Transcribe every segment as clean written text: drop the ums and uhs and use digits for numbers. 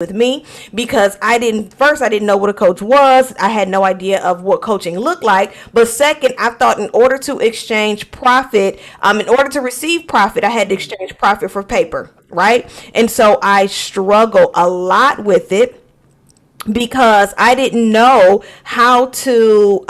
with me, because I didn't know what a coach was. I had no idea of what coaching looked like. But second, I thought in order to exchange profit, in order to receive profit, I had to exchange profit for paper, right? And so I struggled a lot with it because I didn't know how to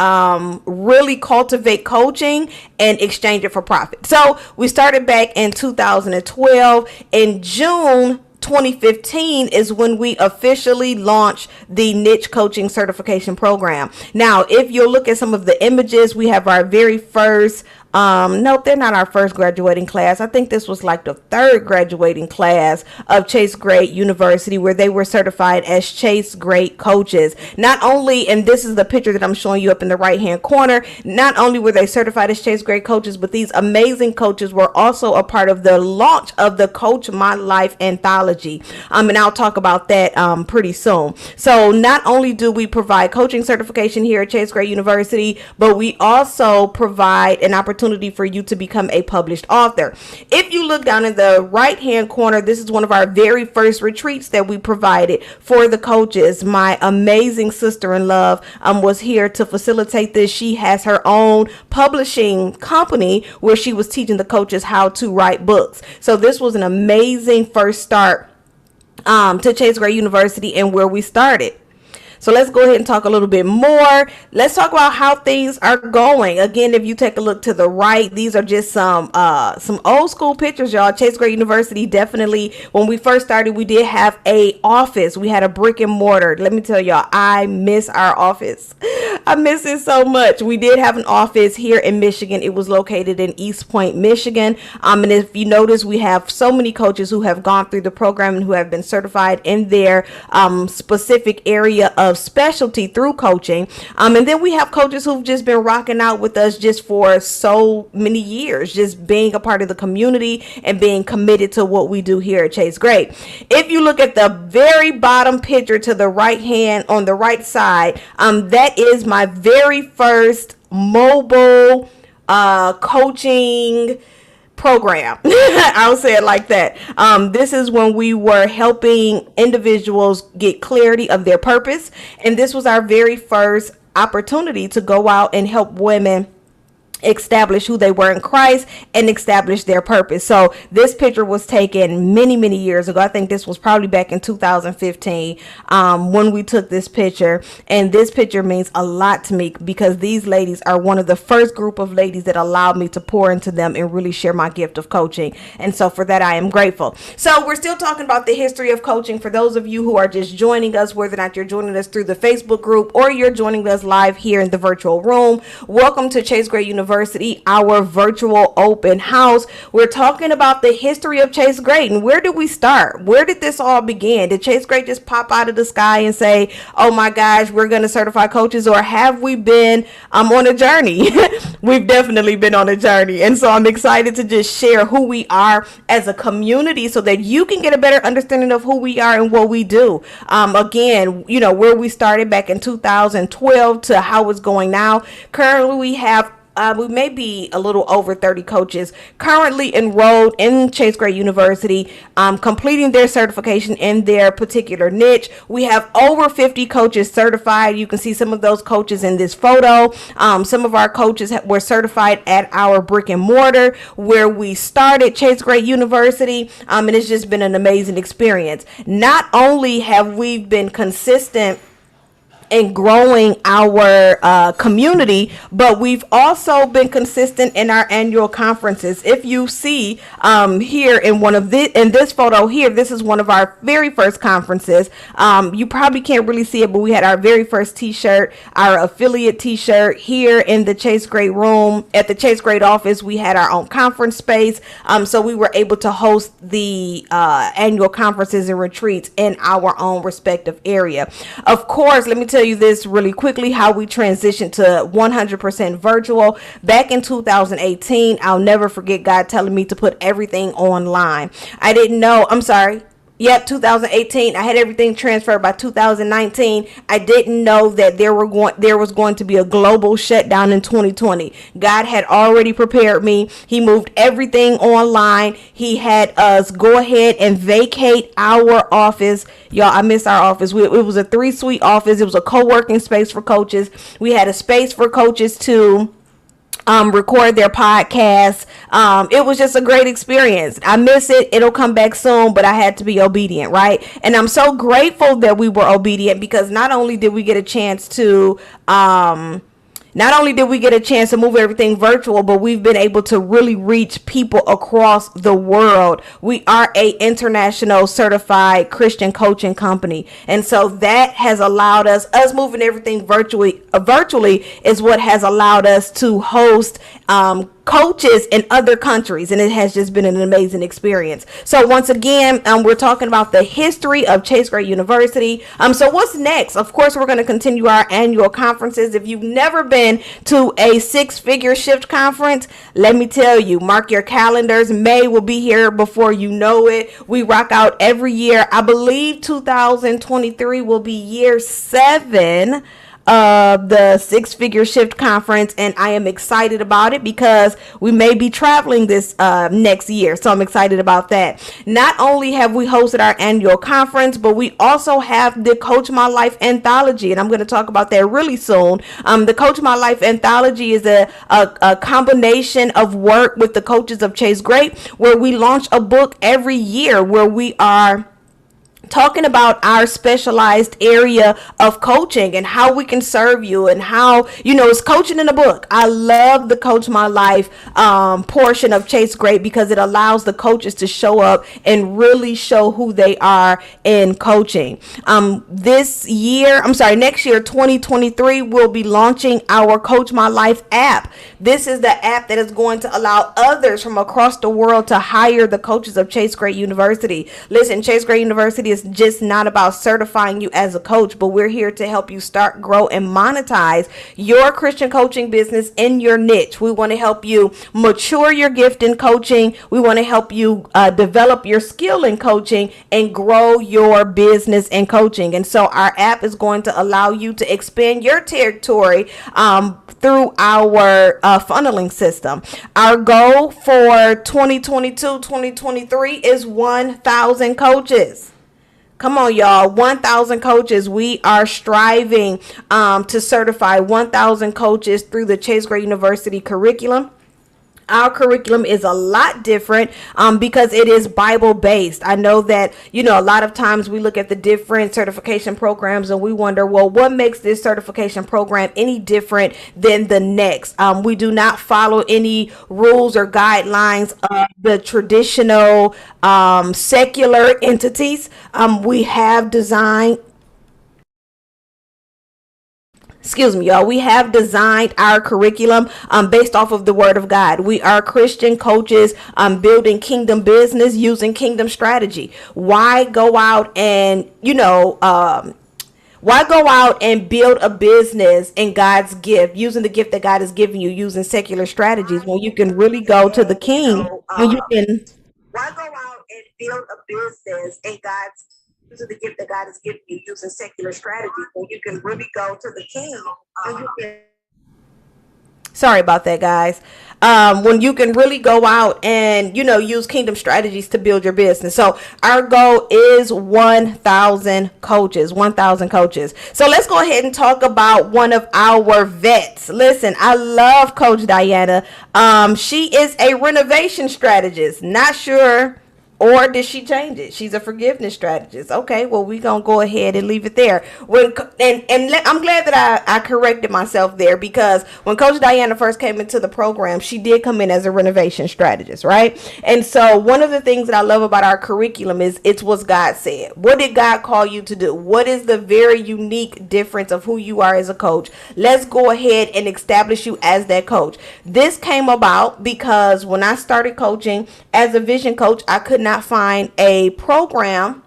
really cultivate coaching and exchange it for profit. So we started back in 2012. In June 2015 is when we officially launched the niche coaching certification program. Now, if you look at some of the images, we have our very first nope, they're not our first graduating class. I think this was like the third graduating class of Chase Great University, where they were certified as Chase Great coaches. Not only, and this is the picture that I'm showing you up in the right hand corner, not only were they certified as Chase Great coaches, but these amazing coaches were also a part of the launch of the Coach My Life anthology. And I'll talk about that pretty soon. So not only do we provide coaching certification here at Chase Great University, but we also provide an opportunity for you to become a published author. If you look down in the right hand corner, this is one of our very first retreats that we provided for the coaches. My amazing sister-in-law was here to facilitate this. She has her own publishing company where she was teaching the coaches how to write books. So this was an amazing first start to Chase Great University and where we started. So let's go ahead and talk a little bit more. Let's talk about how things are going. Again, if you take a look to the right, these are just some old school pictures, y'all. Chase Great University, definitely, when we first started, we did have a office. We had a brick and mortar. Let me tell y'all, I miss our office. I miss it so much. We did have an office here in Michigan. It was located in East Point, Michigan. And if you notice, we have so many coaches who have gone through the program and who have been certified in their specific area of specialty through coaching. And then we have coaches who've just been rocking out with us just for so many years, just being a part of the community and being committed to what we do here at Chase Great. If you look at the very bottom picture to the right hand on the right side, that is my very first mobile coaching program. I'll say it like that. This is when we were helping individuals get clarity of their purpose. And this was our very first opportunity to go out and help women establish who they were in Christ and establish their purpose. So this picture was taken many years ago. I think this was probably back in 2015 when we took this picture. And this picture means a lot to me because these ladies are one of the first group of ladies that allowed me to pour into them and really share my gift of coaching. And so for that, I am grateful. So we're still talking about the history of coaching. For those of you who are just joining us, whether or not you're joining us through the Facebook group or you're joining us live here in the virtual room, welcome to Chase Great University, our virtual open house. We're talking about the history of Chase Great and where did we start? Where did this all begin? Did Chase Great just pop out of the sky and say, oh my gosh, we're going to certify coaches? Or have we been on a journey? We've definitely been on a journey. And so I'm excited to just share who we are as a community so that you can get a better understanding of who we are and what we do. Again, you know, where we started back in 2012 to how it's going now. Currently, we have we may be a little over 30 coaches currently enrolled in Chase Great University, completing their certification in their particular niche. We have over 50 coaches certified. You can see some of those coaches in this photo. Some of our coaches were certified at our brick and mortar where we started, Chase Great University, and it's just been an amazing experience. Not only have we been consistent and growing our community, but we've also been consistent in our annual conferences. If you see here in this photo here, this is one of our very first conferences. You probably can't really see it, but we had our very first t-shirt, our affiliate t-shirt here in the Chase Great room. At the Chase Great office, we had our own conference space. So we were able to host the annual conferences and retreats in our own respective area. Of course, let me tell you this really quickly, how we transitioned to 100% virtual back in 2018. I'll never forget God telling me to put everything online. I didn't know. I'm sorry. Yep, 2018. I had everything transferred by 2019. I didn't know that there was going to be a global shutdown in 2020. God had already prepared me. He moved everything online. He had us go ahead and vacate our office. Y'all, I miss our office. It was a 3-suite office. It was a co-working space for coaches. We had a space for coaches to record their podcasts. It was just a great experience. I miss it. It'll come back soon, but I had to be obedient, right? And I'm so grateful that we were obedient, because not only did we get a chance to move everything virtual, but we've been able to really reach people across the world. We are a international certified Christian coaching company. And so that has allowed us moving everything virtually is what has allowed us to host coaches in other countries, and it has just been an amazing experience. So once again, we're talking about the history of Chase Gray University. So what's next? Of course, we're going to continue our annual conferences. If you've never been to a six-figure shift conference, let me tell you, mark your calendars. May will be here before you know it. We rock out every year. I believe 2023 will be year 7 of the six-figure shift conference, and I am excited about it because we may be traveling this next year, so I'm excited about that. Not only have we hosted our annual conference, but we also have the Coach My Life anthology, and I'm going to talk about that really soon. The Coach My Life anthology is a combination of work with the coaches of Chase Gray, where we launch a book every year where we are talking about our specialized area of coaching and how we can serve you, and how, it's coaching in a book. I love the Coach My Life portion of Chase Gray, because it allows the coaches to show up and really show who they are in coaching. Next year, 2023, we'll be launching our Coach My Life app. This is the app that is going to allow others from across the world to hire the coaches of Chase Gray University. Listen, Chase Gray University is just not about certifying you as a coach, but we're here to help you start, grow, and monetize your Christian coaching business in your niche. We want to help you mature your gift in coaching. We want to help you develop your skill in coaching and grow your business in coaching. And so our app is going to allow you to expand your territory through our funneling system. Our goal for 2022-2023 is 1,000 coaches. Come on, y'all. 1,000 coaches. We are striving to certify 1,000 coaches through the Chase Gray University curriculum. Our curriculum is a lot different because it is Bible based. I know that, a lot of times we look at the different certification programs and we wonder, well, what makes this certification program any different than the next? We do not follow any rules or guidelines of the traditional secular entities. We have designed y'all. We have designed our curriculum based off of the Word of God. We are Christian coaches building kingdom business using kingdom strategy. Why go out and, build a business in God's gift, using the gift that God has given you, using secular strategies, when you can really go to the King, when you can. Why go out and build a business in God's using the gift that God has given you, using secular strategies, when you can really go to the King? Sorry about that, guys. When you can really go out and, use kingdom strategies to build your business. So our goal is 1,000 coaches, 1,000 coaches. So let's go ahead and talk about one of our vets. Listen, I love Coach Diana. She is a renovation strategist. Not sure, or did she change it? She's a forgiveness strategist. Okay, well, we're going to go ahead and leave it there. I'm glad that I corrected myself there, because when Coach Diana first came into the program, she did come in as a renovation strategist, right? And so one of the things that I love about our curriculum is it's what God said. What did God call you to do? What is the very unique difference of who you are as a coach? Let's go ahead and establish you as that coach. This came about because when I started coaching as a vision coach, I could not find a program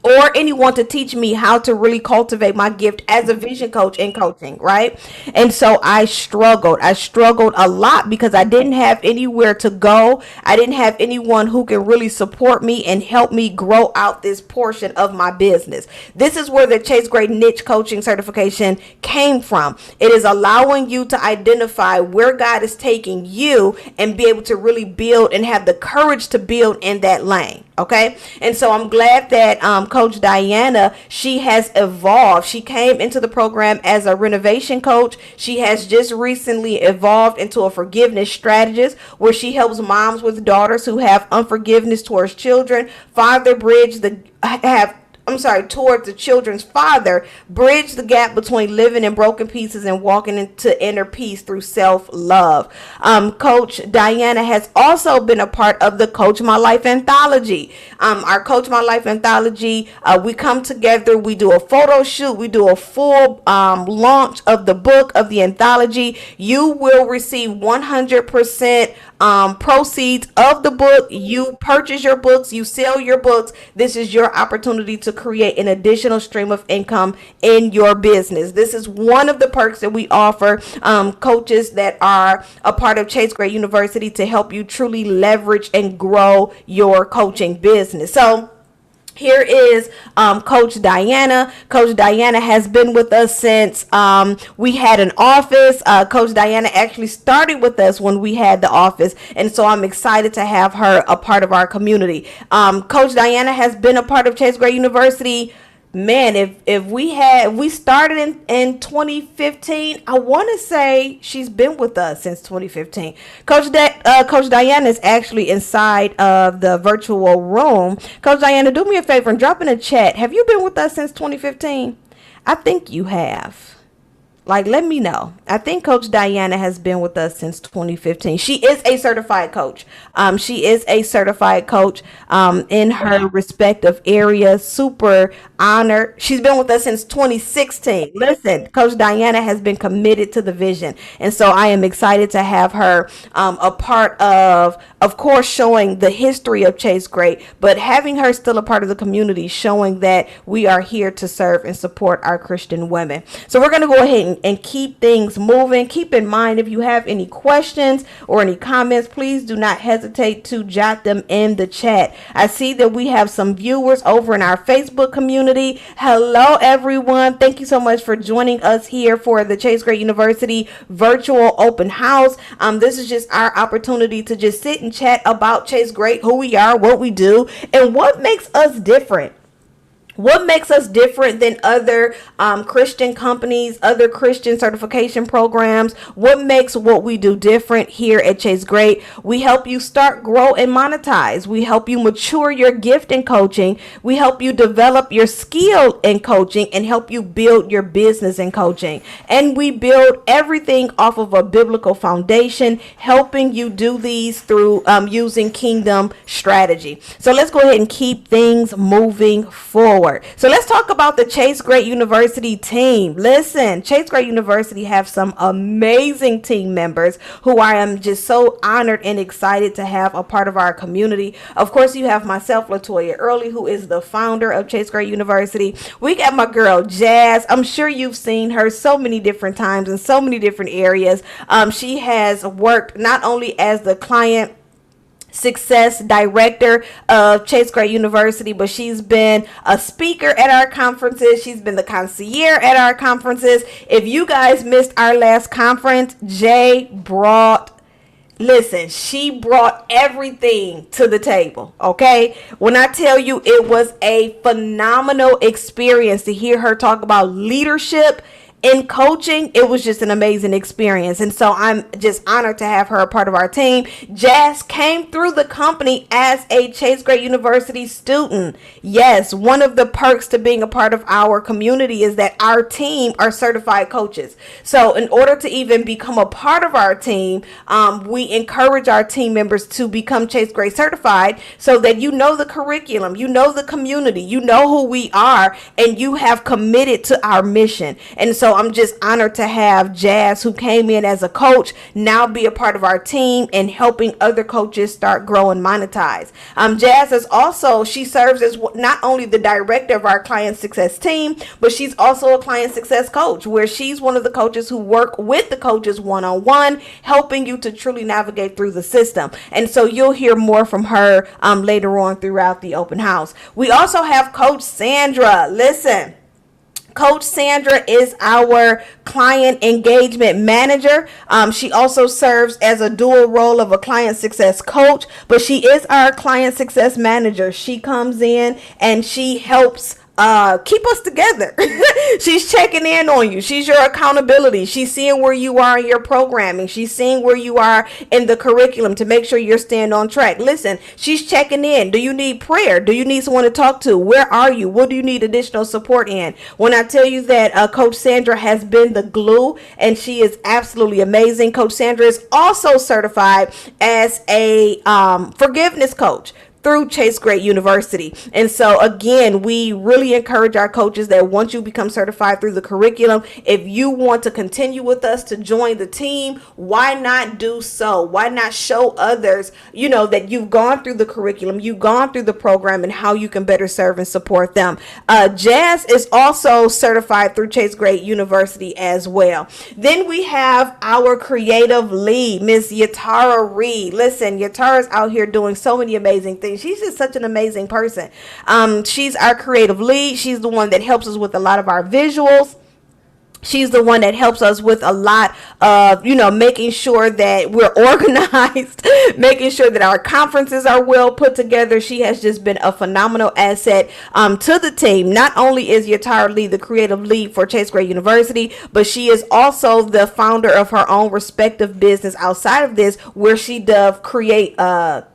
or anyone to teach me how to really cultivate my gift as a vision coach in coaching, right? And so I struggled. I struggled a lot because I didn't have anywhere to go. I didn't have anyone who can really support me and help me grow out this portion of my business. This is where the Chase Gray Niche Coaching Certification came from. It is allowing you to identify where God is taking you and be able to really build and have the courage to build in that lane. Okay. And so I'm glad that Coach Diana, she has evolved. She came into the program as a renovation coach. She has just recently evolved into a forgiveness strategist where she helps moms with daughters who have unforgiveness towards children, towards the children's father, bridge the gap between living in broken pieces and walking into inner peace through self-love. Coach Diana has also been a part of the Coach My Life anthology. Our Coach My Life anthology, we come together, we do a photo shoot, we do a full launch of the book, of the anthology. You will receive 100% proceeds of the book. You purchase your books, you sell your books. This is your opportunity to create an additional stream of income in your business. This is one of the perks that we offer coaches that are a part of Chase Gray University to help you truly leverage and grow your coaching business. So here is Coach Diana. Coach Diana has been with us since we had an office. Coach Diana actually started with us when we had the office. And so I'm excited to have her a part of our community. Coach Diana has been a part of Chase Gray University. Man, if we started in 2015, I want to say she's been with us since 2015. Coach Diana is actually inside of the virtual room. Coach Diana, do me a favor and drop in a chat. Have you been with us since 2015? I think you have. Like, let me know. I think Coach Diana has been with us since 2015. She is a certified coach. She is a certified coach in her respective area. Super honored. She's been with us since 2016. Listen, Coach Diana has been committed to the vision. And so I am excited to have her a part of course, showing the history of Chase Gray, but having her still a part of the community, showing that we are here to serve and support our Christian women. So we're going to go ahead and keep things moving. Keep in mind, if you have any questions or any comments, please do not hesitate to jot them in the chat. I see that we have some viewers over in our Facebook community. Hello, everyone. Thank you so much for joining us here for the Chase Gray University virtual open house. This is just our opportunity to just sit and chat about Chase Gray, who we are, what we do, and what makes us different. What makes us different than other Christian companies, other Christian certification programs? What makes what we do different here at Chase Gray? We help you start, grow, and monetize. We help you mature your gift in coaching. We help you develop your skill in coaching and help you build your business in coaching. And we build everything off of a biblical foundation, helping you do these through using kingdom strategy. So let's go ahead and keep things moving forward. So let's talk about the Chase Gray University team. Listen, Chase Gray University have some amazing team members who I am just so honored and excited to have a part of our community. Of course, you have myself, Latoya Early, who is the founder of Chase Gray University. We got my girl, Jazz. I'm sure you've seen her so many different times in so many different areas. She has worked not only as the client success director of Chase Gray University, but she's been a speaker at our conferences. She's been the concierge at our conferences. If you guys missed our last conference, she brought everything to the table. Okay. When I tell you it was a phenomenal experience to hear her talk about leadership in coaching, it was just an amazing experience. And so I'm just honored to have her a part of our team. Jazz came through the company as a Chase Gray University student. Yes, one of the perks to being a part of our community is that our team are certified coaches. So in order to even become a part of our team, we encourage our team members to become Chase Gray certified so that you know the curriculum, you know the community, you know who we are, and you have committed to our mission. And so so I'm just honored to have Jazz, who came in as a coach, now be a part of our team and helping other coaches start growing monetize. Jazz is also, she serves as not only the director of our client success team, but she's also a client success coach, where she's one of the coaches who work with the coaches one-on-one, helping you to truly navigate through the system. And so you'll hear more from her later on throughout the open house. We also have Coach Sandra. Listen, Coach Sandra is our client engagement manager. She also serves as a dual role of a client success coach, but she is our client success manager. She comes in and she helps keep us together. She's checking in on you. She's your accountability. She's seeing where you are in your programming. She's seeing where you are in the curriculum to make sure you're staying on track. Listen, she's checking in. Do you need prayer? Do you need someone to talk to? Where are you? What do you need additional support in? When I tell you that Coach Sandra has been the glue, and she is absolutely amazing. Coach Sandra is also certified as a forgiveness coach through Chase Great University. And so again, we really encourage our coaches that once you become certified through the curriculum, if you want to continue with us to join the team, why not do so? Why not show others, that you've gone through the curriculum, you've gone through the program, and how you can better serve and support them. Jazz is also certified through Chase Great University as well. Then we have our creative lead, Miss Yatara Reed. Listen, Yatara's out here doing so many amazing things. She's just such an amazing person. She's our creative lead. She's the one that helps us with a lot of our visuals. She's the one that helps us with a lot of, making sure that we're organized, making sure that our conferences are well put together. She has just been a phenomenal asset to the team. Not only is Yatara Lee the creative lead for Chase Great University, but she is also the founder of her own respective business outside of this, where she does create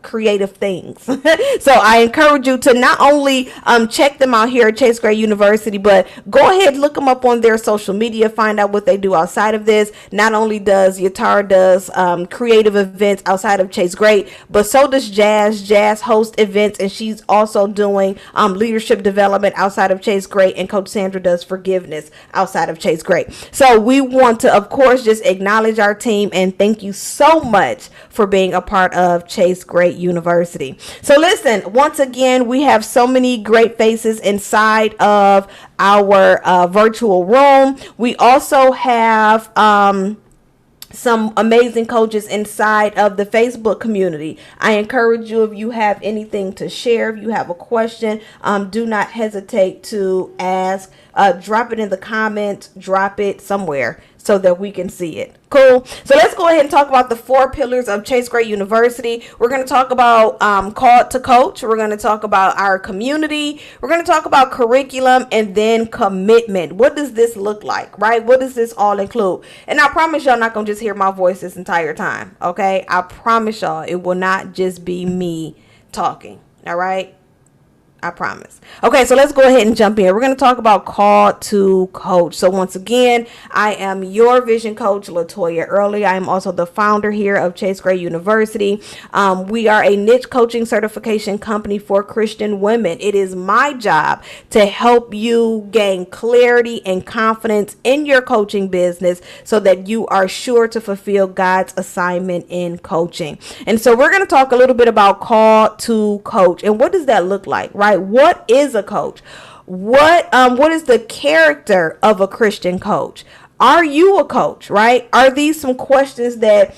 creative things. So I encourage you to not only check them out here at Chase Great University, but go ahead, look them up on their social media, find out what they do outside of this. Not only does Yatara does creative events outside of Chase Great, but so does Jazz. Jazz hosts events, and she's also doing leadership development outside of Chase Great, and Coach Sandra does forgiveness outside of Chase Great. So we want to, of course, just acknowledge our team and thank you so much for being a part of Chase Great University. So listen, once again, we have so many great faces inside of our virtual room. We also have some amazing coaches inside of the Facebook community. I encourage you, if you have anything to share, if you have a question, do not hesitate to ask. Drop it in the comments, drop it somewhere so that we can see it. Cool. So let's go ahead and talk about the 4 pillars of Chase Great University. We're going to talk about called to coach. We're going to talk about our community. We're going to talk about curriculum, and then commitment. What does this look like, right? What does this all include? And I promise y'all not going to just hear my voice this entire time. Okay. I promise y'all it will not just be me talking. All right. I promise. Okay, so let's go ahead and jump in. We're going to talk about call to coach. So once again, I am your vision coach, Latoya Early. I am also the founder here of Chase Great University. We are a niche coaching certification company for Christian women. It is my job to help you gain clarity and confidence in your coaching business so that you are sure to fulfill God's assignment in coaching. And so we're going to talk a little bit about call to coach, and what does that look like, right? What is a coach? What is the character of a Christian coach? Are you a coach, right? Are these some questions that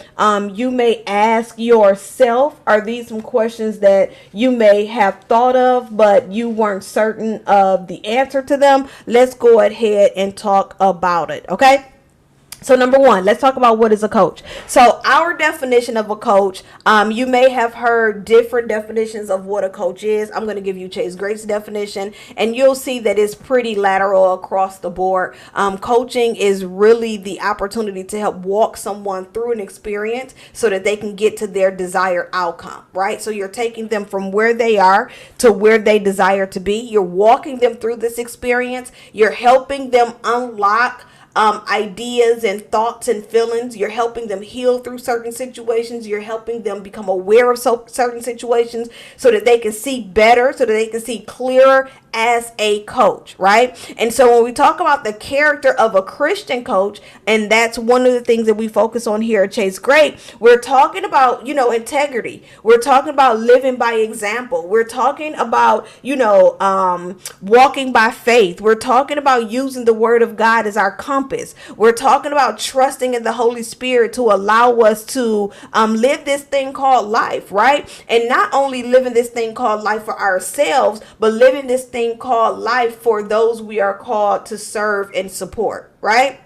you may ask yourself? Are these some questions that you may have thought of, but you weren't certain of the answer to them? Let's go ahead and talk about it, okay? So number one, let's talk about what is a coach. So our definition of a coach, you may have heard different definitions of what a coach is. I'm going to give you Chase Great's definition, and you'll see that it's pretty lateral across the board. Coaching is really the opportunity to help walk someone through an experience so that they can get to their desired outcome, right? So you're taking them from where they are to where they desire to be. You're walking them through this experience. You're helping them unlock ideas and thoughts and feelings. You're helping them heal through certain situations. You're helping them become aware of certain situations so that they can see better, so that they can see clearer as a coach, right? And so when we talk about the character of a Christian coach, and that's one of the things that we focus on here at Chase Great, we're talking about, integrity. We're talking about living by example. We're talking about, walking by faith. We're talking about using the word of God as our compass. We're talking about trusting in the Holy Spirit to allow us to live this thing called life, right? And not only living this thing called life for ourselves, but living this thing called life for those we are called to serve and support, right?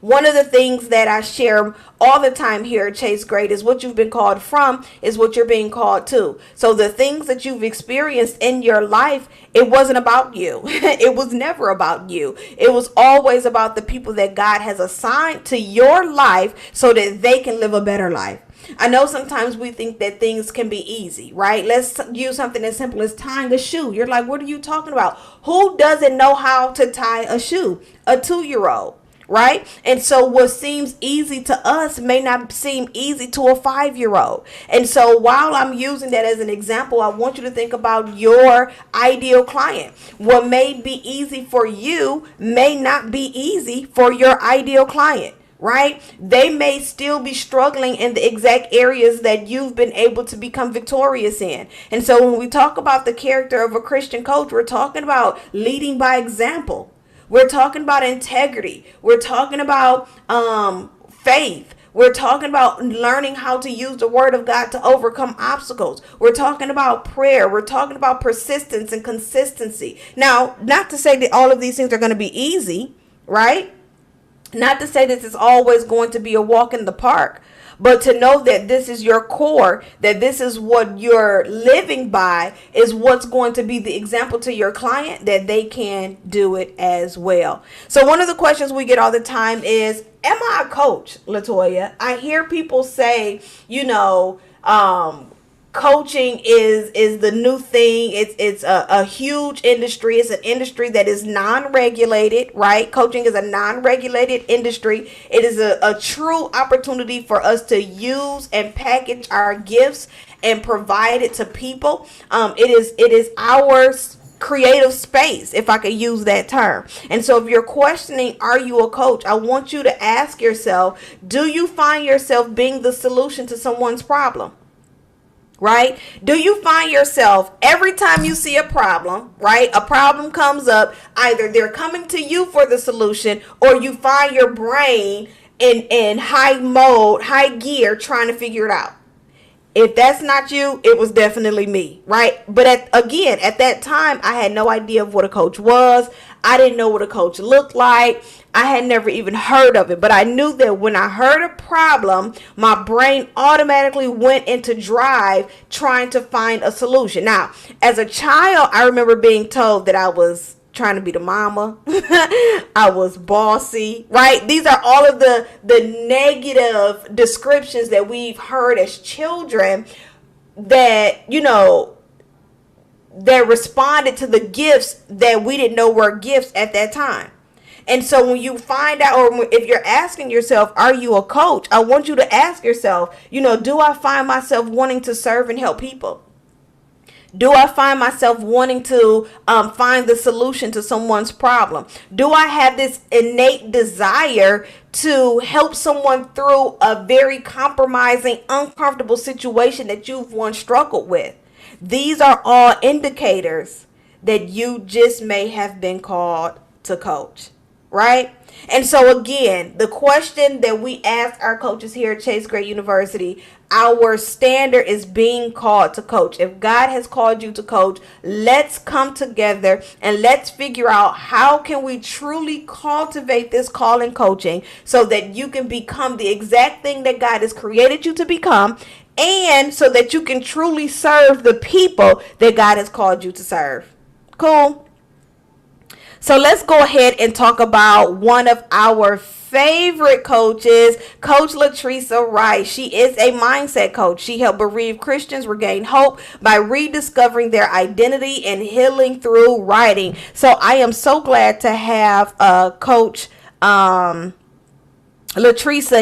One of the things that I share all the time here at Chase Great is what you've been called from is what you're being called to. So the things that you've experienced in your life, it wasn't about you. It was never about you. It was always about the people that God has assigned to your life so that they can live a better life. I know sometimes we think that things can be easy, right? Let's use something as simple as tying a shoe. You're like, what are you talking about? Who doesn't know how to tie a shoe? A 2-year-old. Right? And so what seems easy to us may not seem easy to a 5-year-old. And so while I'm using that as an example, I want you to think about your ideal client. What may be easy for you may not be easy for your ideal client. Right? They may still be struggling in the exact areas that you've been able to become victorious in. And so when we talk about the character of a Christian coach, we're talking about leading by example. We're talking about integrity. We're talking about faith. We're talking about learning how to use the word of God to overcome obstacles. We're talking about prayer. We're talking about persistence and consistency. Now, not to say that all of these things are going to be easy, right? Not to say this is always going to be a walk in the park, but to know that this is your core, that this is what you're living by, is what's going to be the example to your client, that they can do it as well. So one of the questions we get all the time is, am I a coach, Latoya? I hear people say, coaching is the new thing. It's a huge industry. It's an industry that is non-regulated, right? Coaching is a non-regulated industry. It is a true opportunity for us to use and package our gifts and provide it to people. It is our creative space, if I could use that term. And so if you're questioning, are you a coach? I want you to ask yourself, do you find yourself being the solution to someone's problem? Right? Do you find yourself every time you see a problem, right? A problem comes up, either they're coming to you for the solution, or you find your brain in high gear trying to figure it out. If that's not you, it was definitely me, right? But at that time, I had no idea of what a coach was. I didn't know what a coach looked like. I had never even heard of it. But I knew that when I heard a problem, my brain automatically went into drive trying to find a solution. Now, as a child, I remember being told that I was trying to be the mama. I was bossy, right? These are all of the negative descriptions that we've heard as children that, that responded to the gifts that we didn't know were gifts at that time. And so when you find out, or if you're asking yourself, are you a coach? I want you to ask yourself, do I find myself wanting to serve and help people? Do I find myself wanting to find the solution to someone's problem? Do I have this innate desire to help someone through a very compromising, uncomfortable situation that you've once struggled with? These are all indicators that you just may have been called to coach, right? And so again, the question that we ask our coaches here at Chase Great University, our standard is being called to coach. If God has called you to coach, let's come together and let's figure out how can we truly cultivate this call in coaching so that you can become the exact thing that God has created you to become, and so that you can truly serve the people that God has called you to serve. Cool. So let's go ahead and talk about one of our favorite coaches, Coach Latresa Rice. She is a mindset coach. She helped bereaved Christians regain hope by rediscovering their identity and healing through writing. So I am so glad to have Coach Latricia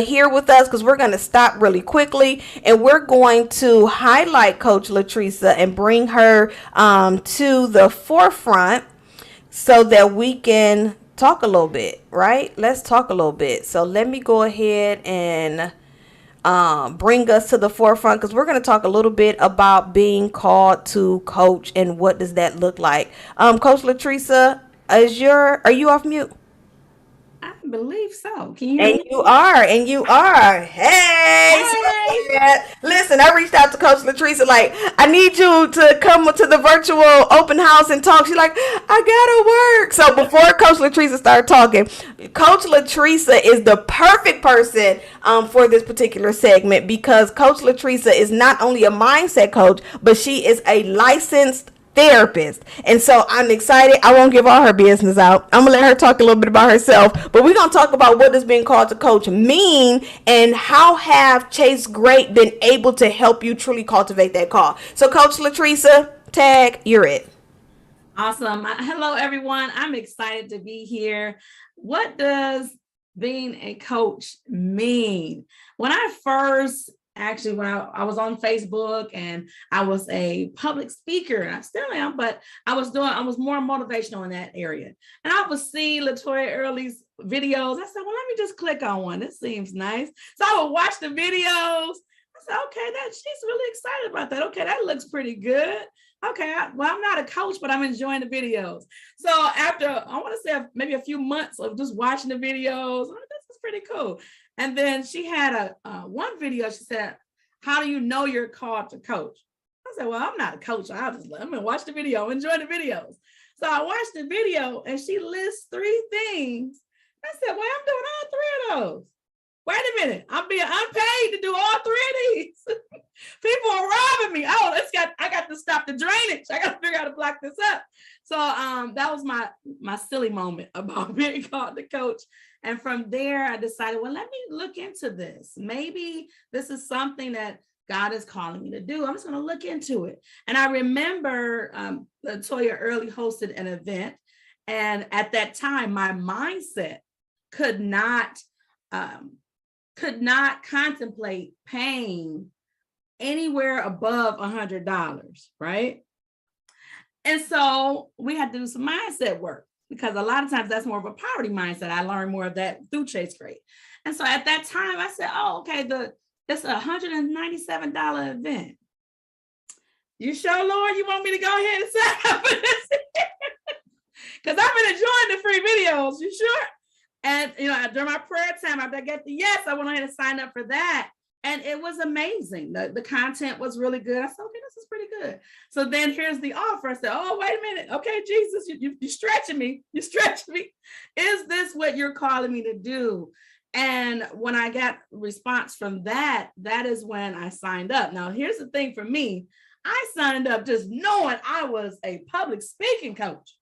here with us, because we're going to stop really quickly and we're going to highlight Coach Latricia and bring her to the forefront so that we can talk a little bit, right? Let's talk a little bit. So let me go ahead and bring us to the forefront, because we're going to talk a little bit about being called to coach and what does that look like. Coach Latricia, are you off mute? I believe so. Can you hear And me? you are, and you are. Hey, Hey. listen, I reached out to Coach Latricia, like, I need you to come to the virtual open house and talk. She's like, I gotta work. So before Coach Latricia started talking, Coach Latricia is the perfect person for this particular segment, because Coach Latricia is not only a mindset coach, but she is a licensed therapist. And so I'm excited. I won't give all her business out. I'm gonna let her talk a little bit about herself, but we're gonna talk about what does being called to coach mean, and how have Chase Great been able to help you truly cultivate that call. So Coach Latricia, tag, you're it. Awesome. Hello, everyone. I'm excited to be here. What does being a coach mean? When I first when I was on Facebook and I was a public speaker, and I still am, but I was more motivational in that area. And I was seeing Latoya Early's videos. I said, well, let me just click on one. This seems nice. So I would watch the videos. I said, okay, she's really excited about that. Okay, that looks pretty good. Okay, well, I'm not a coach, but I'm enjoying the videos. So after, I want to say maybe a few months of just watching the videos, this is pretty cool. And then she had one video. She said, how do you know you're called to coach? I said, well, I'm not a coach. I'm gonna watch the video, enjoy the videos. So I watched the video and she lists 3 things. I said, well, I'm doing all 3 of those. Wait a minute, I'm paid to do all 3 of these. People are robbing me. Oh, I got to stop the drainage. I got to figure out how to block this up. So that was my silly moment about being called the coach. And from there, I decided, well, let me look into this. Maybe this is something that God is calling me to do. I'm just going to look into it. And I remember Toya Early hosted an event. And at that time, my mindset could not contemplate paying anywhere above $100, right? And so we had to do some mindset work, because a lot of times that's more of a poverty mindset. I learned more of that through Chase Great. And so at that time I said, oh, okay, it's a $197 event. You sure, Lord, you want me to go ahead and sign up for this? Because I've been enjoying the free videos. You sure? And during my prayer time, after I get the yes, I went ahead and signed up for that. And it was amazing. The content was really good. I said, okay, this is pretty good. So then here's the offer. I said, oh, wait a minute. Okay, Jesus, you're stretching me. You're stretching me. Is this what you're calling me to do? And when I got response from that is when I signed up. Now, here's the thing for me. I signed up just knowing I was a public speaking coach.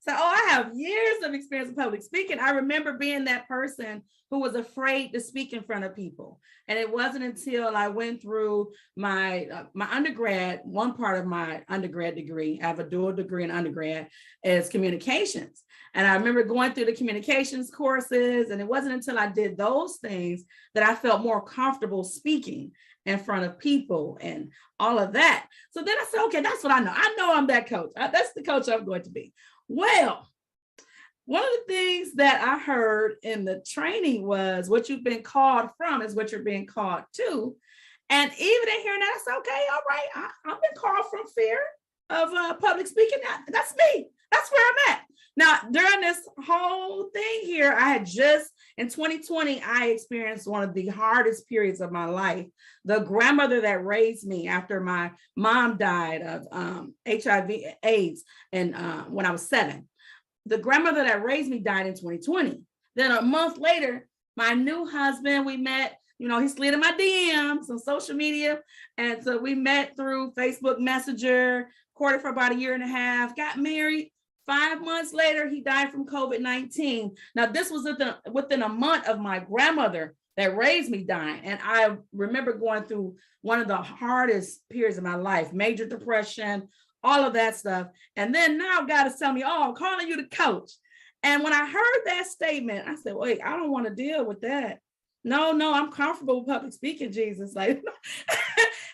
So, I have years of experience in public speaking. I remember being that person who was afraid to speak in front of people. And it wasn't until I went through my undergrad, one part of my undergrad degree, I have a dual degree in undergrad, is communications. And I remember going through the communications courses, and it wasn't until I did those things that I felt more comfortable speaking in front of people and all of that. So then I said, okay, that's what I know. I know I'm that coach. That's the coach I'm going to be. Well, one of the things that I heard in the training was what you've been called from is what you're being called to. And even in hearing that, I said, okay, all right, I've been called from fear of public speaking. That's me. That's where I'm at. Now, during this whole thing here, in 2020, I experienced one of the hardest periods of my life. The grandmother that raised me after my mom died of HIV/AIDS and when I was 7, the grandmother that raised me died in 2020. Then a month later, my new husband, we met, he slid in my DMs on social media. And so we met through Facebook Messenger, courted for about 1.5 years, got married. 5 months later, he died from COVID-19. Now, this was within a month of my grandmother that raised me dying. And I remember going through one of the hardest periods of my life, major depression, all of that stuff. And then now God is telling me, oh, I'm calling you to coach. And when I heard that statement, I said, wait, I don't want to deal with that. No, no, I'm comfortable with public speaking, Jesus. Like,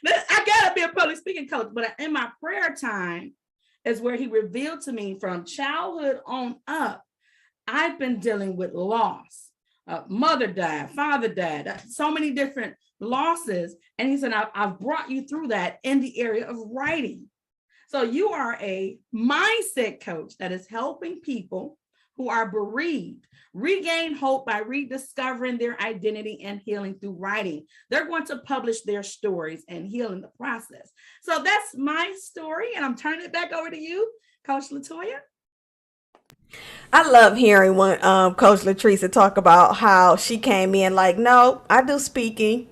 I gotta be a public speaking coach. But in my prayer time is where he revealed to me from childhood on up, I've been dealing with loss. Mother died, father died, so many different losses. And he said, I've brought you through that in the area of writing. So you are a mindset coach that is helping people who are bereaved regain hope by rediscovering their identity and healing through writing. They're going to publish their stories and heal in the process. So that's my story, and I'm turning it back over to you, Coach Latoya. I love hearing when Coach Latrice talk about how she came in like, no, I do speaking.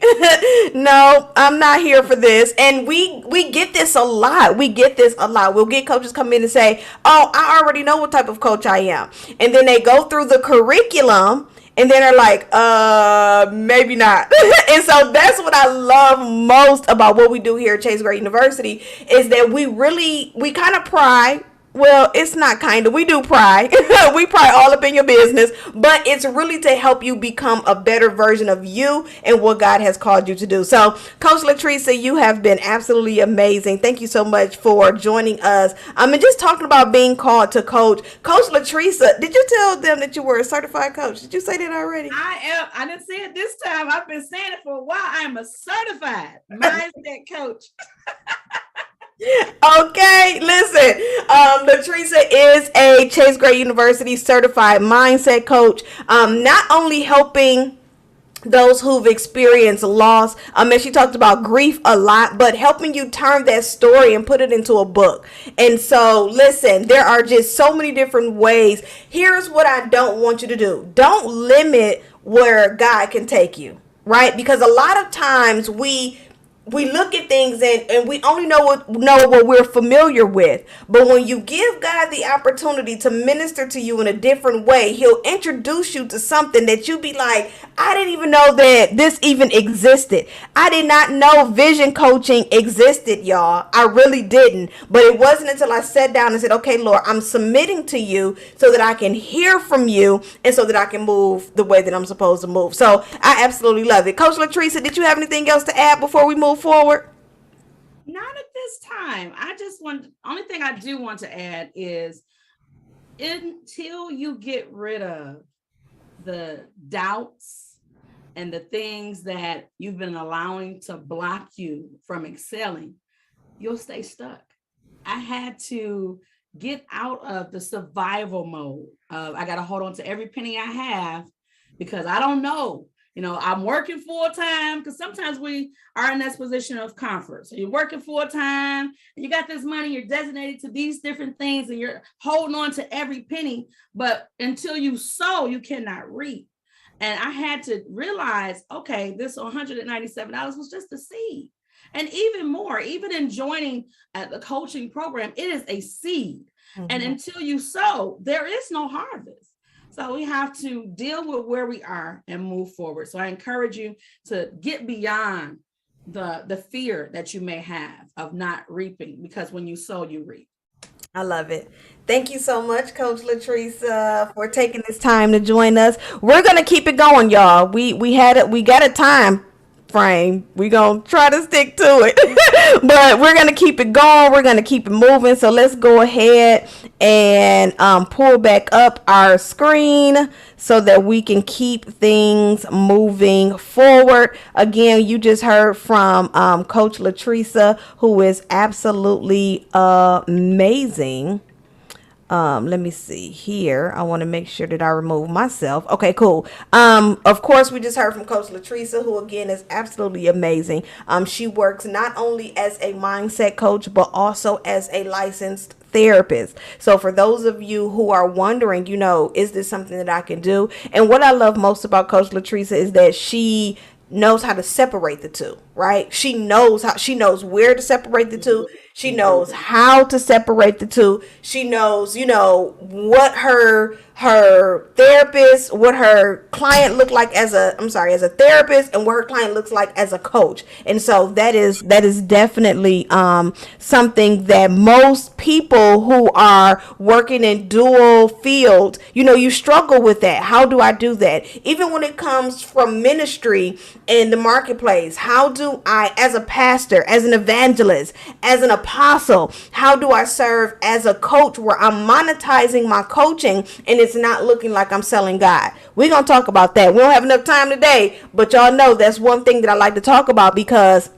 No, I'm not here for this. And we get this a lot. We get this a lot. We'll get coaches come in and say, oh, I already know what type of coach I am. And then they go through the curriculum and then they're like, maybe not. And so that's what I love most about what we do here at Chase Gray University is that we kind of pry. Well, it's not kind of. We do pry. We pry all up in your business, but it's really to help you become a better version of you and what God has called you to do. So, Coach Latrice, you have been absolutely amazing. Thank you so much for joining us. And just talking about being called to coach. Coach Latrice, did you tell them that you were a certified coach? Did you say that already? I am. I didn't say it this time. I've been saying it for a while. I am a certified mindset coach. Okay, listen. Latrice is a Chase Gray University certified mindset coach. Not only helping those who've experienced loss. And she talked about grief a lot, but helping you turn that story and put it into a book. And so, listen, there are just so many different ways. Here's what I don't want you to do. Don't limit where God can take you, right? Because a lot of times we look at things and we only know what we're familiar with. But when you give God the opportunity to minister to you in a different way, he'll introduce you to something that you be like, I didn't even know that this even existed. I did not know vision coaching existed, y'all. I really didn't. But it wasn't until I sat down and said, okay, Lord, I'm submitting to you so that I can hear from you and so that I can move the way that I'm supposed to move. So I absolutely love it. Coach Latrice, did you have anything else to add before we move forward? Not at this time. Only thing I do want to add is until you get rid of the doubts and the things that you've been allowing to block you from excelling, you'll stay stuck. I had to get out of the survival mode of I got to hold on to every penny I have because I don't know. I'm working full time because sometimes we are in this position of comfort. So you're working full time and you got this money, you're designated to these different things and you're holding on to every penny. But until you sow, you cannot reap. And I had to realize, okay, this $197 was just a seed. And even more, even in joining the coaching program, it is a seed. Mm-hmm. And until you sow, there is no harvest. So we have to deal with where we are and move forward. So I encourage you to get beyond the fear that you may have of not reaping, because when you sow, you reap. I love it. Thank you so much, Coach Latrice, for taking this time to join us. We're gonna keep it going, y'all. We got a time frame. We're gonna try to stick to it. But we're gonna keep it going. We're gonna keep it moving. So let's go ahead and pull back up our screen so that we can keep things moving forward. Again, you just heard from Coach Latrice, who is absolutely amazing. Let me see here. I want to make sure that I remove myself. Okay, cool. Of course, we just heard from Coach Latrice, who again is absolutely amazing. She works not only as a mindset coach, but also as a licensed therapist. So for those of you who are wondering, is this something that I can do? And what I love most about Coach Latrice is that she knows how to separate the two, right? She knows where to separate the two. She knows how to separate the two. She knows, what her therapist, what her client looked like as a therapist, and what her client looks like as a coach. And so that is definitely something that most people who are working in dual field, you struggle with that. How do I do that? Even when it comes from ministry in the marketplace, how do I, as a pastor, as an evangelist, as an apostle, how do I serve as a coach where I'm monetizing my coaching and it's not looking like I'm selling God? We're going to talk about that. We don't have enough time today, but y'all know that's one thing that I like to talk about, because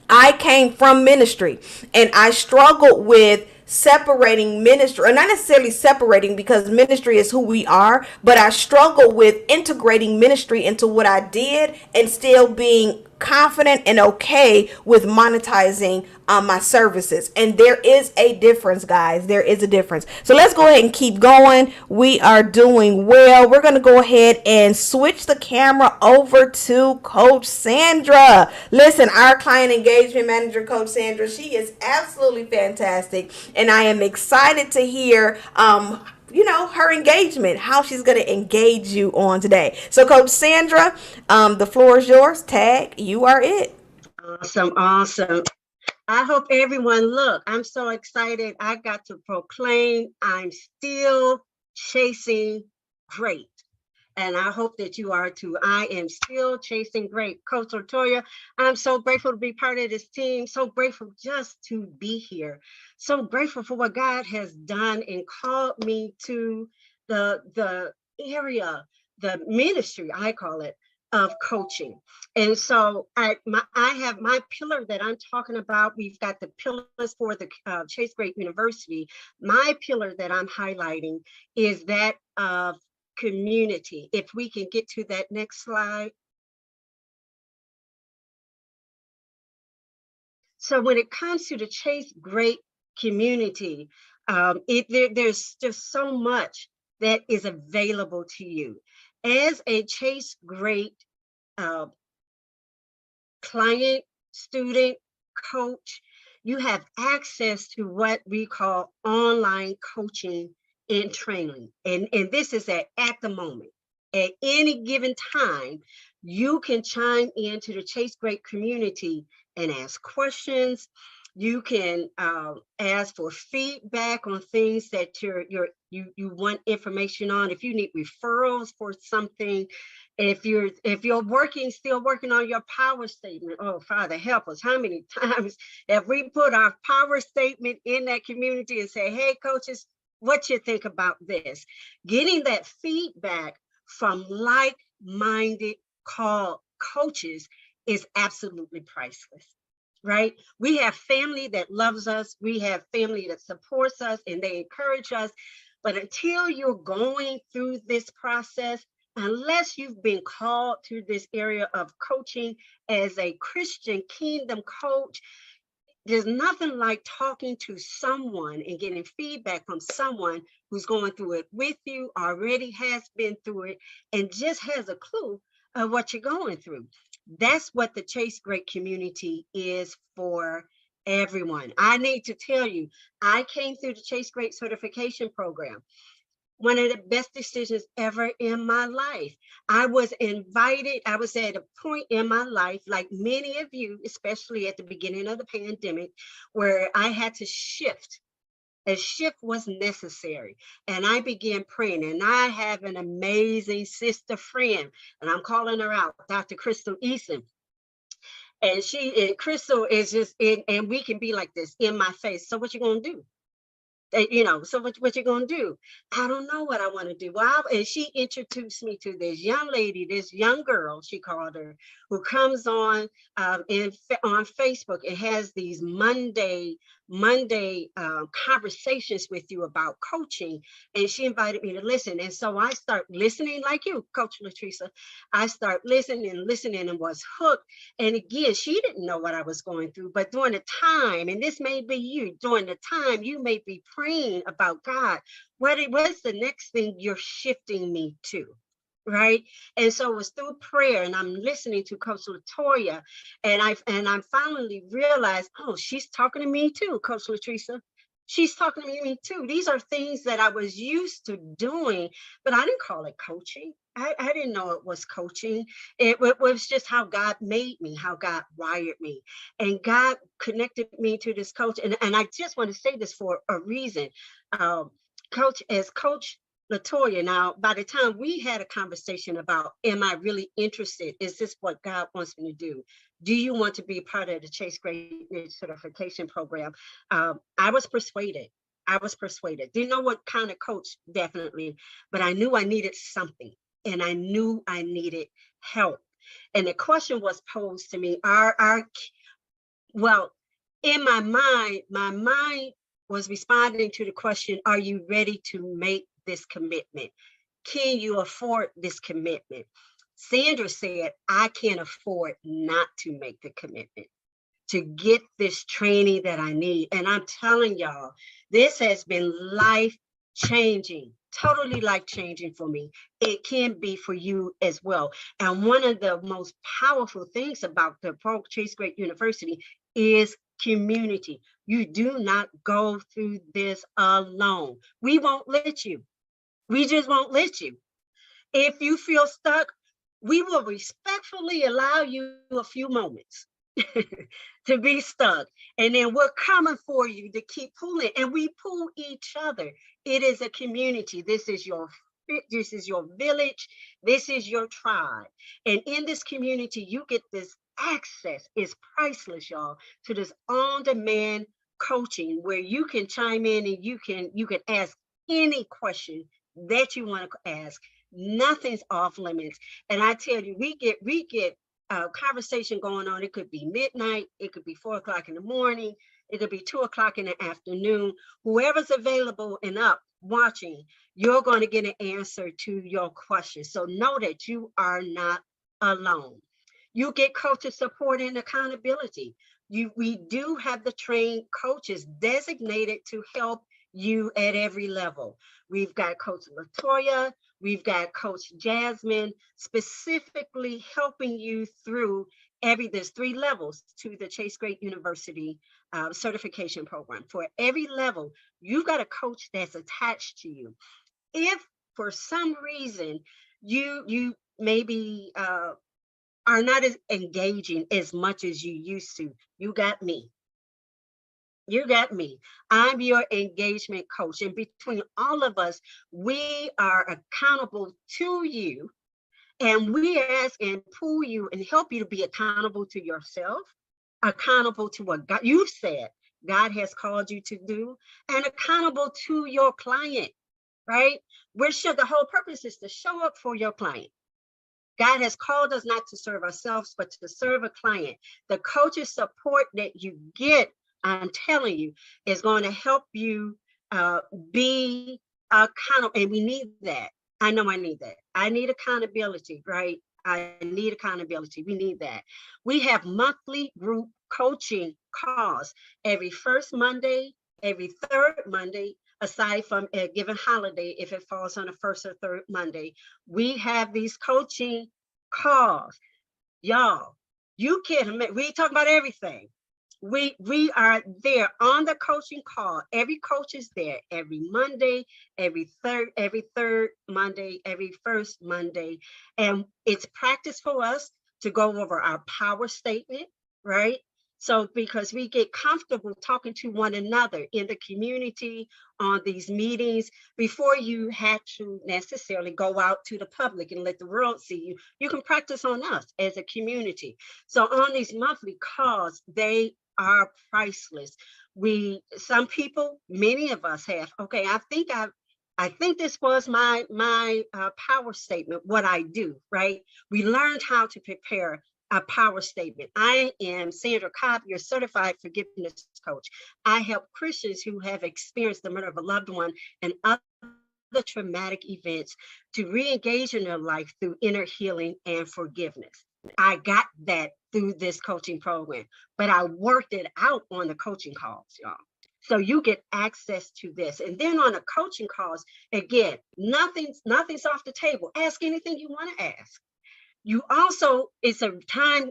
I came from ministry and I struggled with separating ministry, or not necessarily separating, because ministry is who we are, but I struggled with integrating ministry into what I did and still being confident and okay with monetizing my services. And there is a difference, guys. There is a difference. So let's go ahead and keep going. We are doing well. We're going to go ahead and switch the camera over to Coach Sandra. Listen, our client engagement manager, Coach Sandra, she is absolutely fantastic. And I am excited to hear her engagement, how she's going to engage you on today. So, Coach Sandra, the floor is yours. Tag, you are it. Awesome, awesome. I hope everyone, look, I'm so excited. I got to proclaim I'm still chasing great. And I hope that you are too. I am still chasing great. Coach Latoya, I'm so grateful to be part of this team. So grateful just to be here. So grateful for what God has done and called me to the area, the ministry, I call it, of coaching. And so I have my pillar that I'm talking about. We've got the pillars for the Chase Great University. My pillar that I'm highlighting is that of community. If we can get to that next slide. So when it comes to the Chase Great community, there's just so much that is available to you. As a Chase Great client, student, coach, you have access to what we call online coaching and training. And this is at the moment. At any given time, you can chime into the Chase Great community and ask questions. You can ask for feedback on things that you want information on. If you need referrals for something, if you're still working on your power statement, oh Father, help us. How many times have we put our power statement in that community and say, hey coaches, what you think about this? Getting that feedback from like-minded coaches is absolutely priceless. Right? We have family that loves us. We have family that supports us and they encourage us. But until you're going through this process, unless you've been called to this area of coaching as a Christian kingdom coach, there's nothing like talking to someone and getting feedback from someone who's going through it with you, already has been through it, and just has a clue of what you're going through. That's what the Chase Great community is for everyone. I need to tell you, I came through the Chase Great certification program. One of the best decisions ever in my life. I was invited. I was at a point in my life, like many of you, especially at the beginning of the pandemic, where I had to shift. A shift was necessary. And I began praying. And I have an amazing sister friend, and I'm calling her out, Dr. Crystal Eason. And Crystal is just in, and we can be like this in my face. So what you gonna do? So what you gonna do? I don't know what I want to do. Well, and she introduced me to this young lady, this young girl, she called her, who comes on on Facebook and has these Monday conversations with you about coaching. And she invited me to listen. And so I start listening like you, Coach Latricia. I start listening and was hooked. And again, she didn't know what I was going through, but during the time, and this may be you, during the time you may be praying about God, what's the next thing you're shifting me to? right? And so it was through prayer, and I'm listening to Coach Latoya, and I finally realized, oh, she's talking to me too, Coach Latricia. She's talking to me too. These are things that I was used to doing, but I didn't call it coaching. I didn't know it was coaching. It was just how God made me, how God wired me. And God connected me to this coach. And I just want to say this for a reason. Um, Coach Latoya, now, by the time we had a conversation about, am I really interested? Is this what God wants me to do? Do you want to be part of the Chase Greatness Certification Program? I was persuaded. I was persuaded. Didn't know what kind of coach, definitely, but I knew I needed something, and I knew I needed help. And the question was posed to me, well, in my mind was responding to the question, are you ready to make this commitment? Can you afford this commitment? Sandra said, I can't afford not to make the commitment to get this training that I need. And I'm telling y'all, this has been life changing, totally life changing for me. It can be for you as well. And one of the most powerful things about the Polk Chase Great University is community. You do not go through this alone. We won't let you. We just won't let you. If you feel stuck, we will respectfully allow you a few moments to be stuck. And then we're coming for you to keep pulling. And we pull each other. It is a community. This is your village. This is your tribe. And in this community, you get this access. It's priceless, y'all, to this on-demand coaching where you can chime in and you can ask any question that you want to ask. Nothing's off limits. And I tell you, we get conversation going on. It could be midnight, it could be 4 o'clock in the morning, it could be 2 o'clock in the afternoon. Whoever's available and up watching, you're going to get an answer to your question. So know that you are not alone. You get coaches support and accountability. We do have the trained coaches designated to help you at every level. We've got Coach Latoya, we've got Coach Jasmine, specifically helping you through there's 3 levels to the Chase Great University certification program. For every level, you've got a coach that's attached to you. If for some reason you maybe are not as engaging as much as you used to, you got me. You got me. I'm your engagement coach. And between all of us, we are accountable to you. And we ask and pull you and help you to be accountable to yourself, accountable to what God, you said God has called you to do, and accountable to your client, right? The whole purpose is to show up for your client. God has called us not to serve ourselves, but to serve a client. The coach's support that you get, I'm telling you, is going to help you be accountable. And we need that. I know I need that. I need accountability, right? I need accountability. We need that. We have monthly group coaching calls every first Monday, every third Monday, aside from a given holiday, if it falls on the first or third Monday. We have these coaching calls. Y'all, you can't, we talk about everything. We are there on the coaching call. Every coach is there every Monday, every third Monday, every first Monday. And it's practice for us to go over our power statement, right? So because we get comfortable talking to one another in the community on these meetings before you have to necessarily go out to the public and let the world see you, you can practice on us as a community. So on these monthly calls, they are priceless. Some people, many of us have, okay, I think this was my power statement, what I do, right? We learned how to prepare a power statement. I am Sandra Cobb, your certified forgiveness coach. I help Christians who have experienced the murder of a loved one and other traumatic events to re-engage in their life through inner healing and forgiveness. I got that through this coaching program, but I worked it out on the coaching calls, y'all. So you get access to this. And then on a coaching calls, again, nothing's off the table. Ask anything you want to ask. You also, it's a time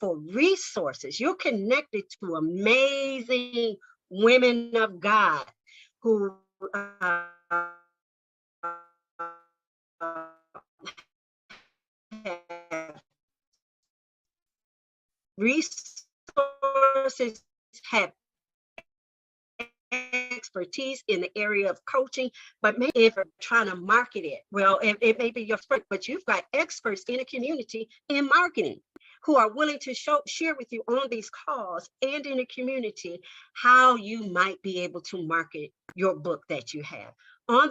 for resources. You're connected to amazing women of God who have resources, have expertise in the area of coaching, but maybe if you're trying to market it, well, it may be your strength, but you've got experts in the community in marketing who are willing to share with you on these calls and in the community how you might be able to market your book that you have. On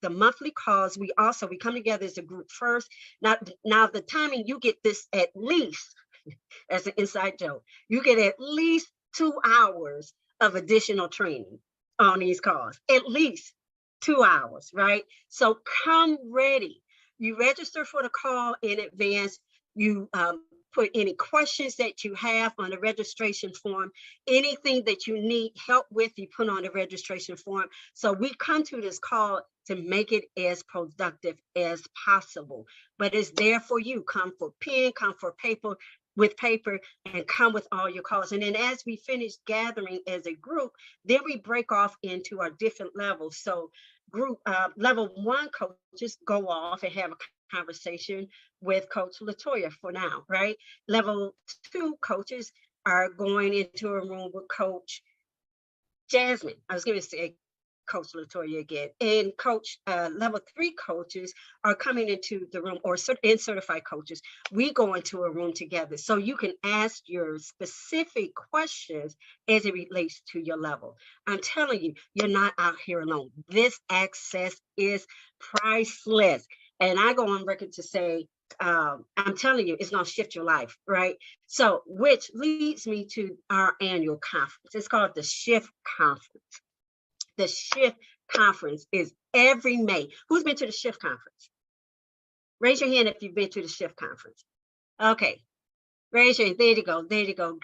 the monthly calls, we come together as a group first. Now the timing, you get this at least, as an inside joke, you get at least 2 hours of additional training on these calls, at least 2 hours, right? So come ready. You register for the call in advance. You put any questions that you have on the registration form, anything that you need help with, you put on the registration form. So we come to this call to make it as productive as possible, but it's there for you. Come for pen, come for paper, and come with all your calls. And then as we finish gathering as a group, then we break off into our different levels. So group level 1 coaches go off and have a conversation with Coach Latoya for now, right? Level 2 coaches are going into a room with Coach Jasmine. I was going to say Coach Latoya again, and level 3 coaches are coming into the room, or certified coaches. We go into a room together so you can ask your specific questions as it relates to your level. I'm telling you, you're not out here alone. This access is priceless. And I go on record to say, I'm telling you, it's going to shift your life, right? So, which leads me to our annual conference. It's called the Shift Conference. The Shift Conference is every May. Who's been to the Shift Conference? Raise your hand if you've been to the Shift Conference. Okay, raise your hand. There you go. There you go.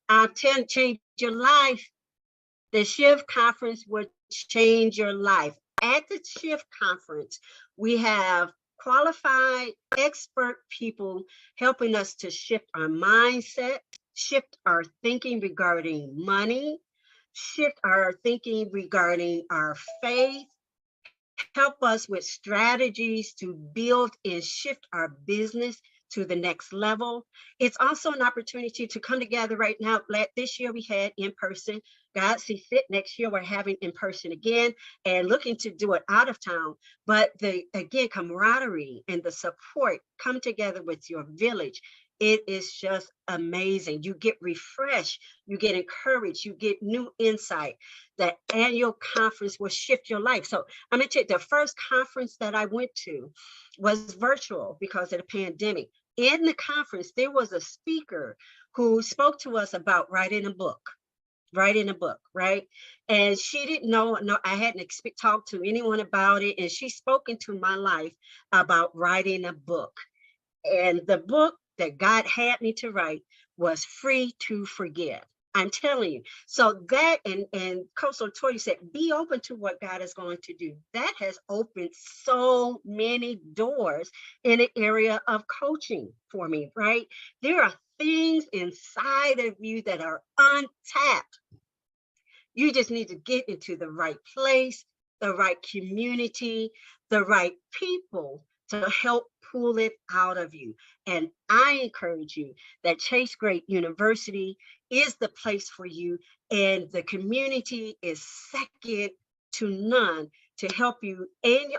I'm telling you, change your life. The Shift Conference will change your life. At the Shift Conference, we have qualified expert people helping us to shift our mindset, shift our thinking regarding money, shift our thinking regarding our faith, help us with strategies to build and shift our business to the next level. It's also an opportunity to come together right now. This year we had in person. God see fit, next year we're having in person again and looking to do it out of town. But the camaraderie and the support come together with your village. It is just amazing. You get refreshed, you get encouraged, you get new insight. The annual conference will shift your life. So I'm gonna tell you, the first conference that I went to was virtual because of the pandemic. In the conference, there was a speaker who spoke to us about writing a book, right? And she didn't know, I hadn't talked to anyone about it. And she spoke into my life about writing a book. And the book that God had me to write was Free to Forgive. I'm telling you. So that, and Coach Latoya said, be open to what God is going to do. That has opened so many doors in the area of coaching for me, right? There are things inside of you that are untapped. You just need to get into the right place, the right community, the right people to help pull it out of you. And I encourage you that Chase Great University is the place for you, and the community is second to none to help you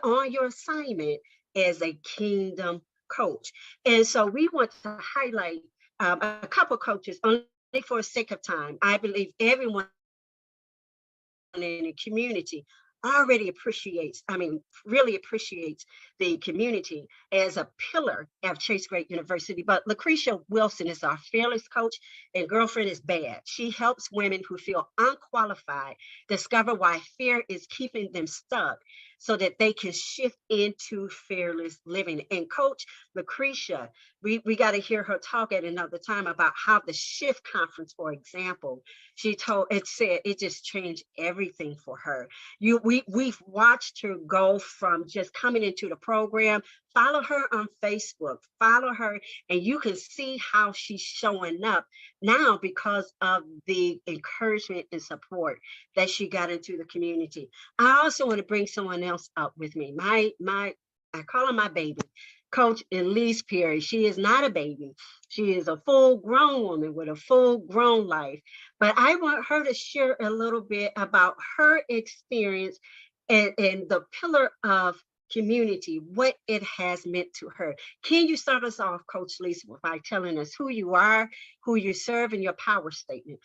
on your assignment as a kingdom coach. And so we want to highlight a couple coaches only for the sake of time. I believe everyone in the community really appreciates the community as a pillar of Chase Great University. But Lucretia Wilson is our fearless coach, and Girlfriend is Bad. She helps women who feel unqualified discover why fear is keeping them stuck so that they can shift into fearless living. And Coach Lucretia, we got to hear her talk at another time about how the Shift Conference, for example, said it just changed everything for her. We've watched her go from just coming into the program. Follow her on Facebook, follow her, and you can see how she's showing up now because of the encouragement and support that she got into the community. I also want to bring someone else up with me. I call her my baby, Coach Elise Perry. She is not a baby. She is a full grown woman with a full grown life. But I want her to share a little bit about her experience and the pillar of community, what it has meant to her. Can you start us off, Coach Lisa, by telling us who you are, who you serve, and your power statement?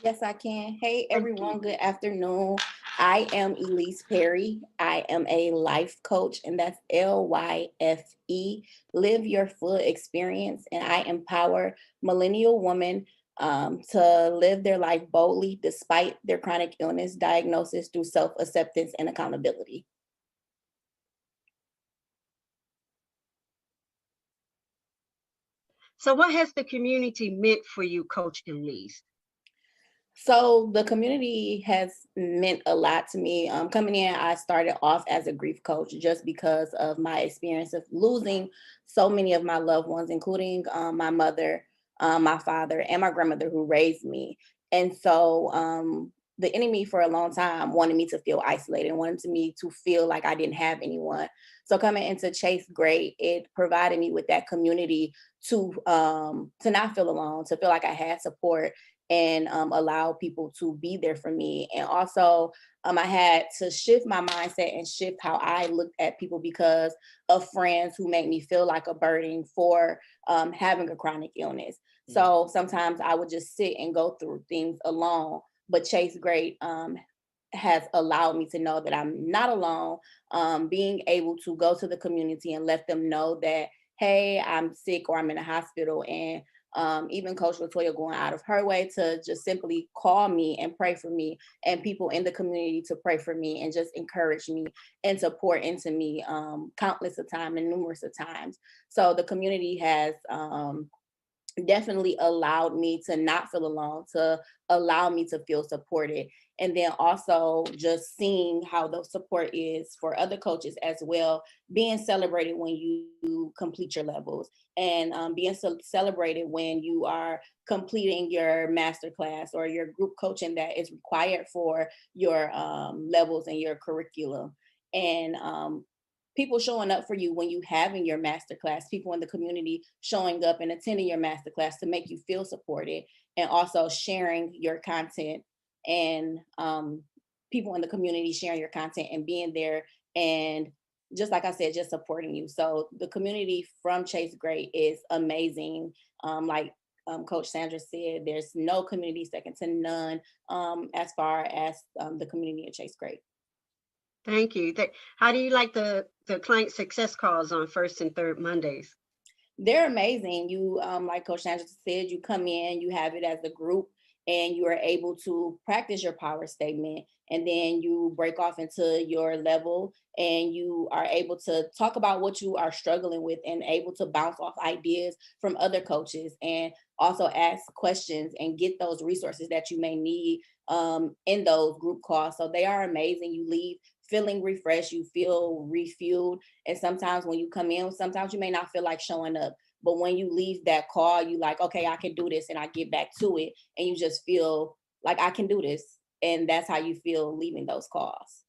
Yes, I can. Hey, Thank everyone. you. Good afternoon. I am Elise Perry. I am a life coach, and that's LYFE, Live Your Full Experience. And I empower millennial women to live their life boldly despite their chronic illness diagnosis through self-acceptance and accountability. So what has the community meant for you, Coach Elise? So the community has meant a lot to me. Coming in, I started off as a grief coach just because of my experience of losing so many of my loved ones, including my mother, my father, and my grandmother who raised me. And so the enemy for a long time wanted me to feel isolated, wanted me to feel like I didn't have anyone. So coming into Chase Great, it provided me with that community to not feel alone, to feel like I had support and allow people to be there for me. And also, I had to shift my mindset and shift how I looked at people because of friends who made me feel like a burden for having a chronic illness. So sometimes I would just sit and go through things alone. But Chase Great has allowed me to know that I'm not alone. Being able to go to the community and let them know that, hey, I'm sick or I'm in a hospital, and even Coach Latoya going out of her way to just simply call me and pray for me, and people in the community to pray for me and just encourage me and to pour into me countless of times and numerous of times. So the community has definitely allowed me to not feel alone, to allow me to feel supported. And then also just seeing how the support is for other coaches as well, being celebrated when you complete your levels, and being celebrated when you are completing your masterclass or your group coaching that is required for your levels and your curriculum. And people showing up for you when you having your masterclass, people in the community showing up and attending your masterclass to make you feel supported, and also sharing your content, and people in the community sharing your content and being there, and just like I said, just supporting you. So the community from Chase Great is amazing. Like Coach Sandra said, there's no community second to none as far as the community at Chase Great. Thank you. How do you like the client success calls on first and third Mondays? They're amazing. You, like Coach Sandra said, you come in, you have it as a group, and you are able to practice your power statement, and then you break off into your level, and you are able to talk about what you are struggling with and able to bounce off ideas from other coaches, and also ask questions and get those resources that you may need in those group calls. So they are amazing. You leave feeling refreshed, you feel refueled. And sometimes when you come in, sometimes you may not feel like showing up, but when you leave that call, you like, okay, I can do this, and I get back to it, and you just feel like I can do this. And that's how you feel leaving those calls.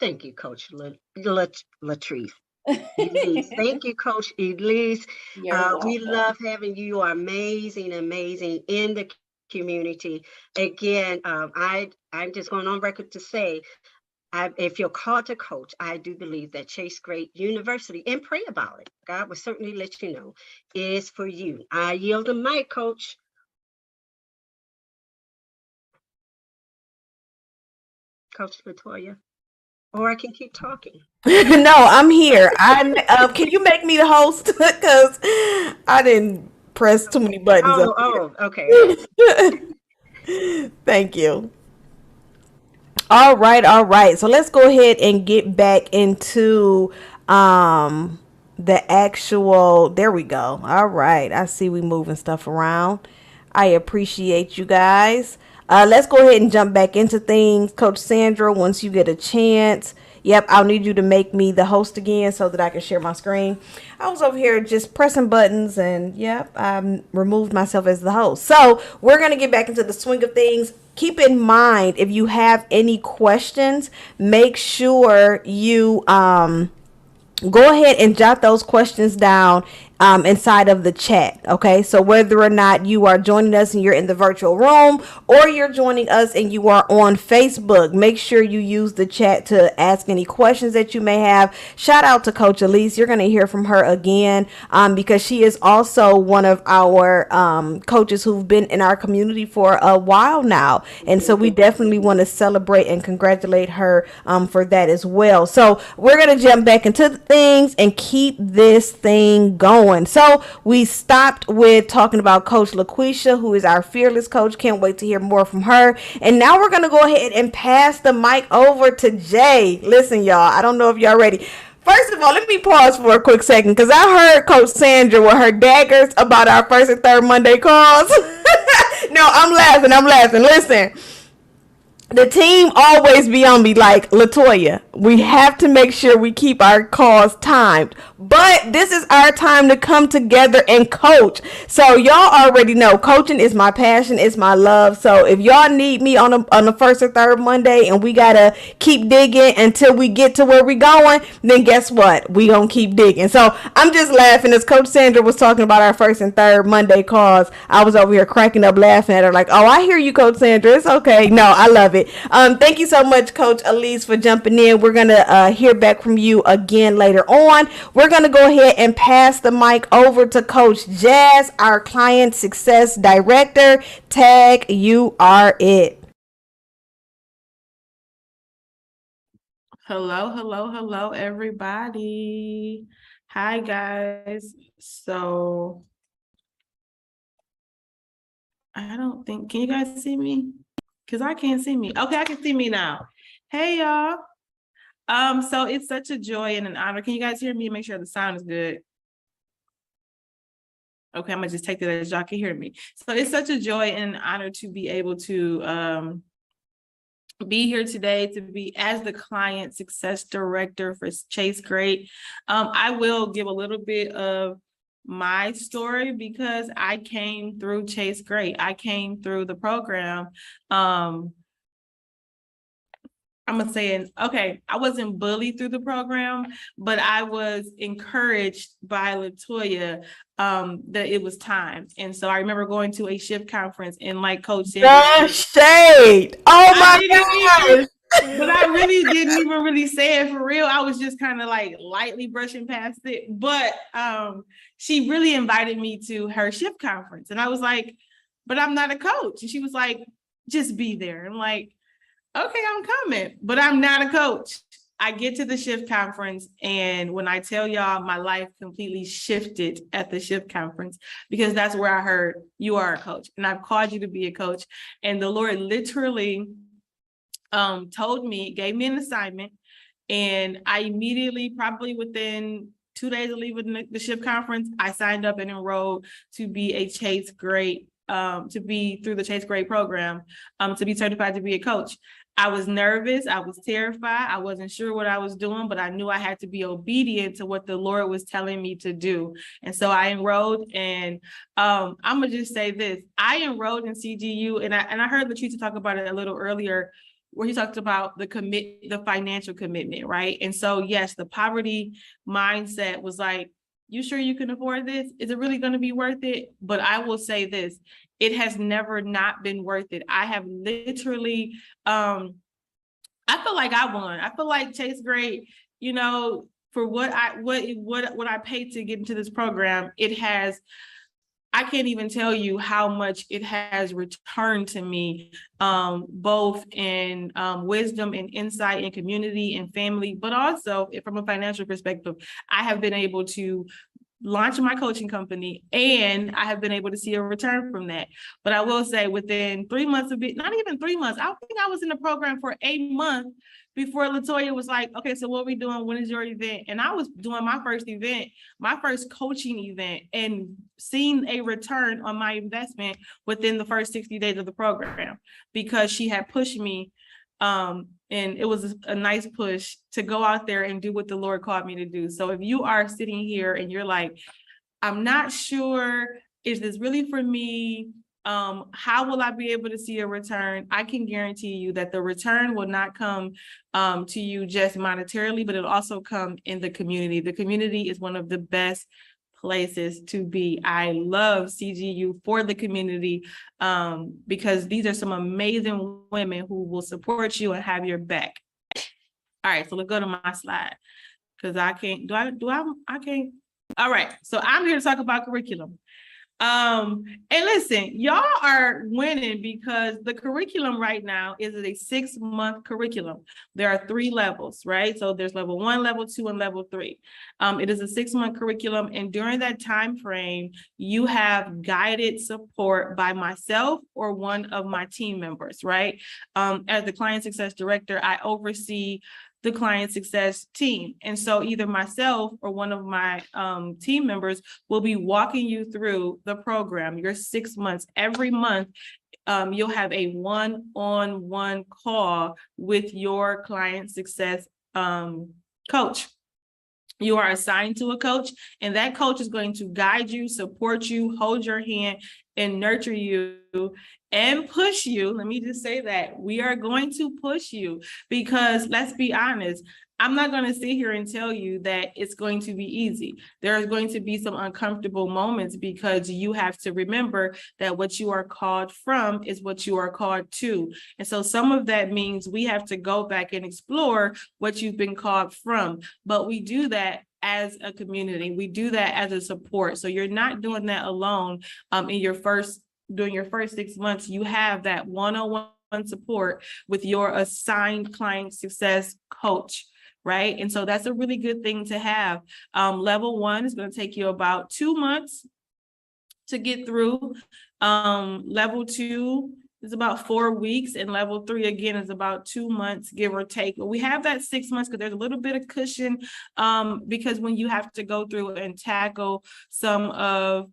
Thank you, Coach Latrice. Elise. Thank you, Coach Elise. You're We welcome. love having you. You are amazing, amazing in the community. Again, I'm just going on record to say, if you're called to coach, I do believe that Chase Great University, and pray about it, God will certainly let you know, is for you. I yield the mic, Coach. Coach Latoya, or I can keep talking. No, I'm here. Can you make me the host? Because I didn't press too many buttons up Okay. here. Thank you. All right, all right. So let's go ahead and get back into the actual, there we go. All right. I see we moving stuff around. I appreciate you guys. Let's go ahead and jump back into things. Coach Sandra, once you get a chance. Yep, I'll need you to make me the host again so that I can share my screen. I was over here just pressing buttons and yep, I removed myself as the host. So we're going to get back into the swing of things. Keep in mind, if you have any questions, make sure you go ahead and jot those questions down inside of the chat. Okay, so whether or not you are joining us and you're in the virtual room, or you're joining us and you are on Facebook, make sure you use the chat to ask any questions that you may have. Shout out to Coach Elise. You're going to hear from her again because she is also one of our coaches who've been in our community for a while now, and so we definitely want to celebrate and congratulate her for that as well. So we're going to jump back into things and keep this thing going. So we stopped with talking about Coach LaQuisha, who is our fearless coach. Can't wait to hear more from her. And now we're going to go ahead and pass the mic over to Jay. Listen, y'all, I don't know if y'all ready. First of all, let me pause for a quick second because I heard Coach Sandra with her daggers about our first and third Monday calls. No, I'm laughing. I'm laughing. Listen. The team always be on me like, Latoya, we have to make sure we keep our calls timed. But this is our time to come together and coach. So y'all already know coaching is my passion, it's my love. So if y'all need me on the first or third Monday and we gotta keep digging until we get to where we going, then guess what? We gonna keep digging. So I'm just laughing as Coach Sandra was talking about our first and third Monday calls. I was over here cracking up laughing at her like, oh, I hear you, Coach Sandra. It's okay. No, I love it. Thank you so much, Coach Elise, for jumping in. We're gonna hear back from you again later on. We're gonna go ahead and pass the mic over to Coach Jazz, our Client Success Director. Tag, you are it. Hello, everybody. Hi, guys. So I don't think, can you guys see me? Because I can't see me. Okay, I can see me now. Hey, y'all. So it's such a joy and an honor. Can you guys hear me? Make sure the sound is good. Okay, I'm gonna just take that as y'all can hear me. So it's such a joy and an honor to be able to be here today, to be as the Client Success Director for Chase Great. I will give a little bit of my story because I came through Chase Great. I came through the program. I'm gonna say, okay, I wasn't bullied through the program, but I was encouraged by Latoya that it was time. And so I remember going to a shift conference and like Coach Sandra, The shade. Oh my gosh. but I really didn't even really say it for real. I was just kind of like lightly brushing past it. But she really invited me to her shift conference. And I was like, but I'm not a coach. And she was like, just be there. I'm like, okay, I'm coming, but I'm not a coach. I get to the shift conference, and when I tell y'all, my life completely shifted at the shift conference because that's where I heard you are a coach, and I've called you to be a coach. And the Lord literally told me, gave me an assignment, and I immediately, probably within 2 days of leaving the shift conference, I signed up and enrolled to be a Chase Great, to be through the Chase Great program, to be certified to be a coach. I was nervous. I was terrified. I wasn't sure what I was doing, but I knew I had to be obedient to what the Lord was telling me to do. And so I enrolled, and I'm gonna just say this. I enrolled in CGU, and I heard Latricia talk about it a little earlier, where he talked about the financial commitment, right? And so yes, the poverty mindset was like, you sure you can afford this? Is it really going to be worth it? But I will say this, it has never not been worth it. I have literally, I feel like I won. I feel like Chase Great, you know, for what I paid to get into this program, it has, I can't even tell you how much it has returned to me, both in wisdom and insight and community and family, but also from a financial perspective, I have been able to launching my coaching company, and I have been able to see a return from that. But I will say within 3 months of it, not even 3 months, I think I was in the program for a month before Latoya was like, okay, so what are we doing? When is your event? And I was doing my first event, my first coaching event, and seeing a return on my investment within the first 60 days of the program, because she had pushed me. And it was a nice push to go out there and do what the Lord called me to do. So if you are sitting here and you're like, I'm not sure, is this really for me? How will I be able to see a return? I can guarantee you that the return will not come to you just monetarily, but it'll also come in the community. The community is one of the best places to be. I love CGU for the community, because these are some amazing women who will support you and have your back. All right, so let's go to my slide, because I can't, I can't. All right, so I'm here to talk about curriculum. And listen, y'all are winning, because the curriculum right now is a 6-month curriculum. There are 3 levels, right? So there's level 1, level 2, and level 3. It is a 6-month curriculum, and during that time frame, you have guided support by myself or one of my team members, right? As the client success director, I oversee the client success team. And so either myself or one of my team members will be walking you through the program, your 6 months. Every month, you'll have a one-on-one call with your client success coach. You are assigned to a coach, and that coach is going to guide you, support you, hold your hand, and nurture you and push you. Let me just say that we are going to push you, because let's be honest, I'm not going to sit here and tell you that it's going to be easy. There is going to be some uncomfortable moments, because you have to remember that what you are called from is what you are called to. And so some of that means we have to go back and explore what you've been called from. But we do that as a community. We do that as a support. So you're not doing that alone. During your first 6 months, you have that one-on-one support with your assigned client success coach, right? And so that's a really good thing to have. Level 1 is going to take you about 2 months to get through. Level 2 is about 4 weeks, and level 3 again is about 2 months, give or take. But we have that 6 months because there's a little bit of cushion, because when you have to go through and tackle some of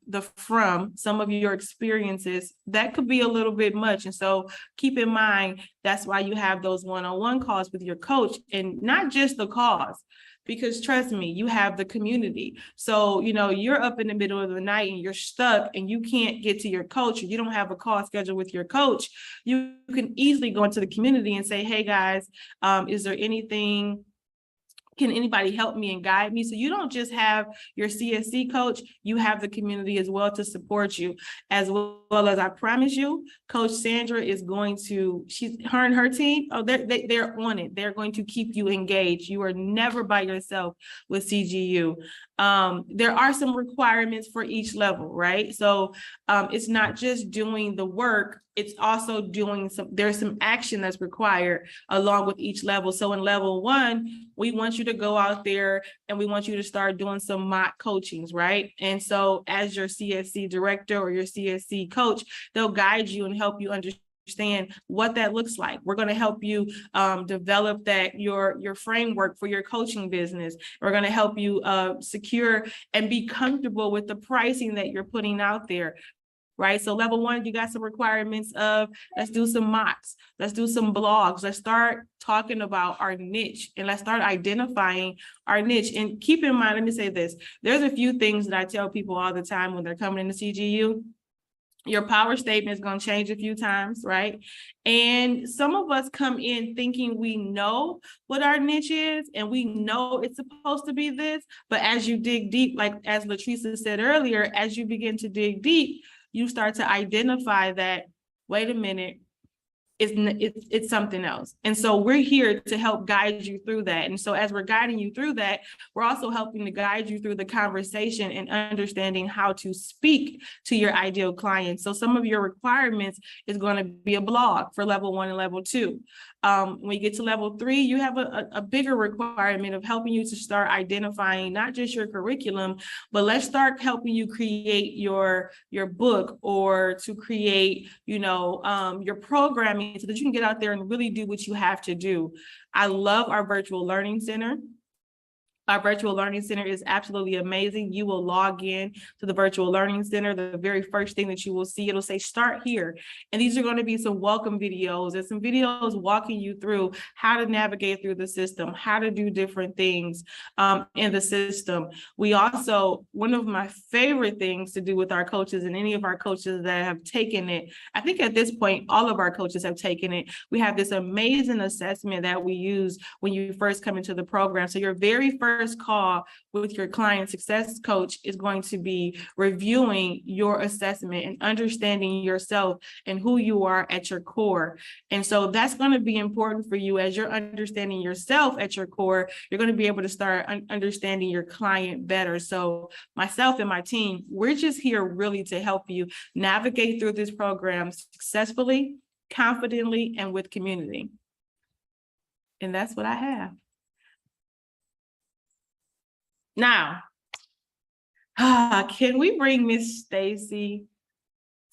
your experiences, that could be a little bit much. And so keep in mind, that's why you have those one-on-one calls with your coach, and not just the calls. Because trust me, you have the community. So, you're up in the middle of the night and you're stuck and you can't get to your coach, or you don't have a call scheduled with your coach. You can easily go into the community and say, hey guys, is there anything, can anybody help me and guide me? So you don't just have your CSC coach, you have the community as well to support you, as well as, I promise you, Coach Sandra is going to, her and her team, they're on it. They're going to keep you engaged. You are never by yourself with CGU. There are some requirements for each level, right? So it's not just doing the work, it's also there's some action that's required along with each level. So in level 1, we want you to go out there and we want you to start doing some mock coachings, right? And so as your CSC director or your CSC coach, they'll guide you and help you understand what that looks like. We're going to help you develop your framework for your coaching business. We're going to help you secure and be comfortable with the pricing that you're putting out there. Right. So level 1, you got some requirements of, let's do some mocks. Let's do some blogs. Let's start talking about our niche, and let's start identifying our niche. And keep in mind, let me say this. There's a few things that I tell people all the time when they're coming into CGU. Your power statement is going to change a few times, right? And some of us come in thinking we know what our niche is and we know it's supposed to be this, but as you dig deep, like as Latricia said earlier, as you begin to dig deep, you start to identify that, wait a minute, it's something else. And so we're here to help guide you through that. And so as we're guiding you through that, we're also helping to guide you through the conversation and understanding how to speak to your ideal client. So some of your requirements is going to be a blog for level 1 and level 2. When you get to level 3, you have a bigger requirement of helping you to start identifying not just your curriculum, but let's start helping you create your book, or to create, your programming, so that you can get out there and really do what you have to do. I love our virtual learning center. Our virtual learning center is absolutely amazing. You will log in to the virtual learning center. The very first thing that you will see, it'll say start here. And these are going to be some welcome videos and some videos walking you through how to navigate through the system, how to do different things in the system. We also, one of my favorite things to do with our coaches, and any of our coaches that have taken it, I think at this point, all of our coaches have taken it. We have this amazing assessment that we use when you first come into the program. So your very first call with your client success coach is going to be reviewing your assessment and understanding yourself and who you are at your core. And so that's going to be important for you. As you're understanding yourself at your core, you're going to be able to start understanding your client better. So myself and my team, we're just here really to help you navigate through this program successfully, confidently, and with community. And that's what I have. Now, can we bring Miss Stacy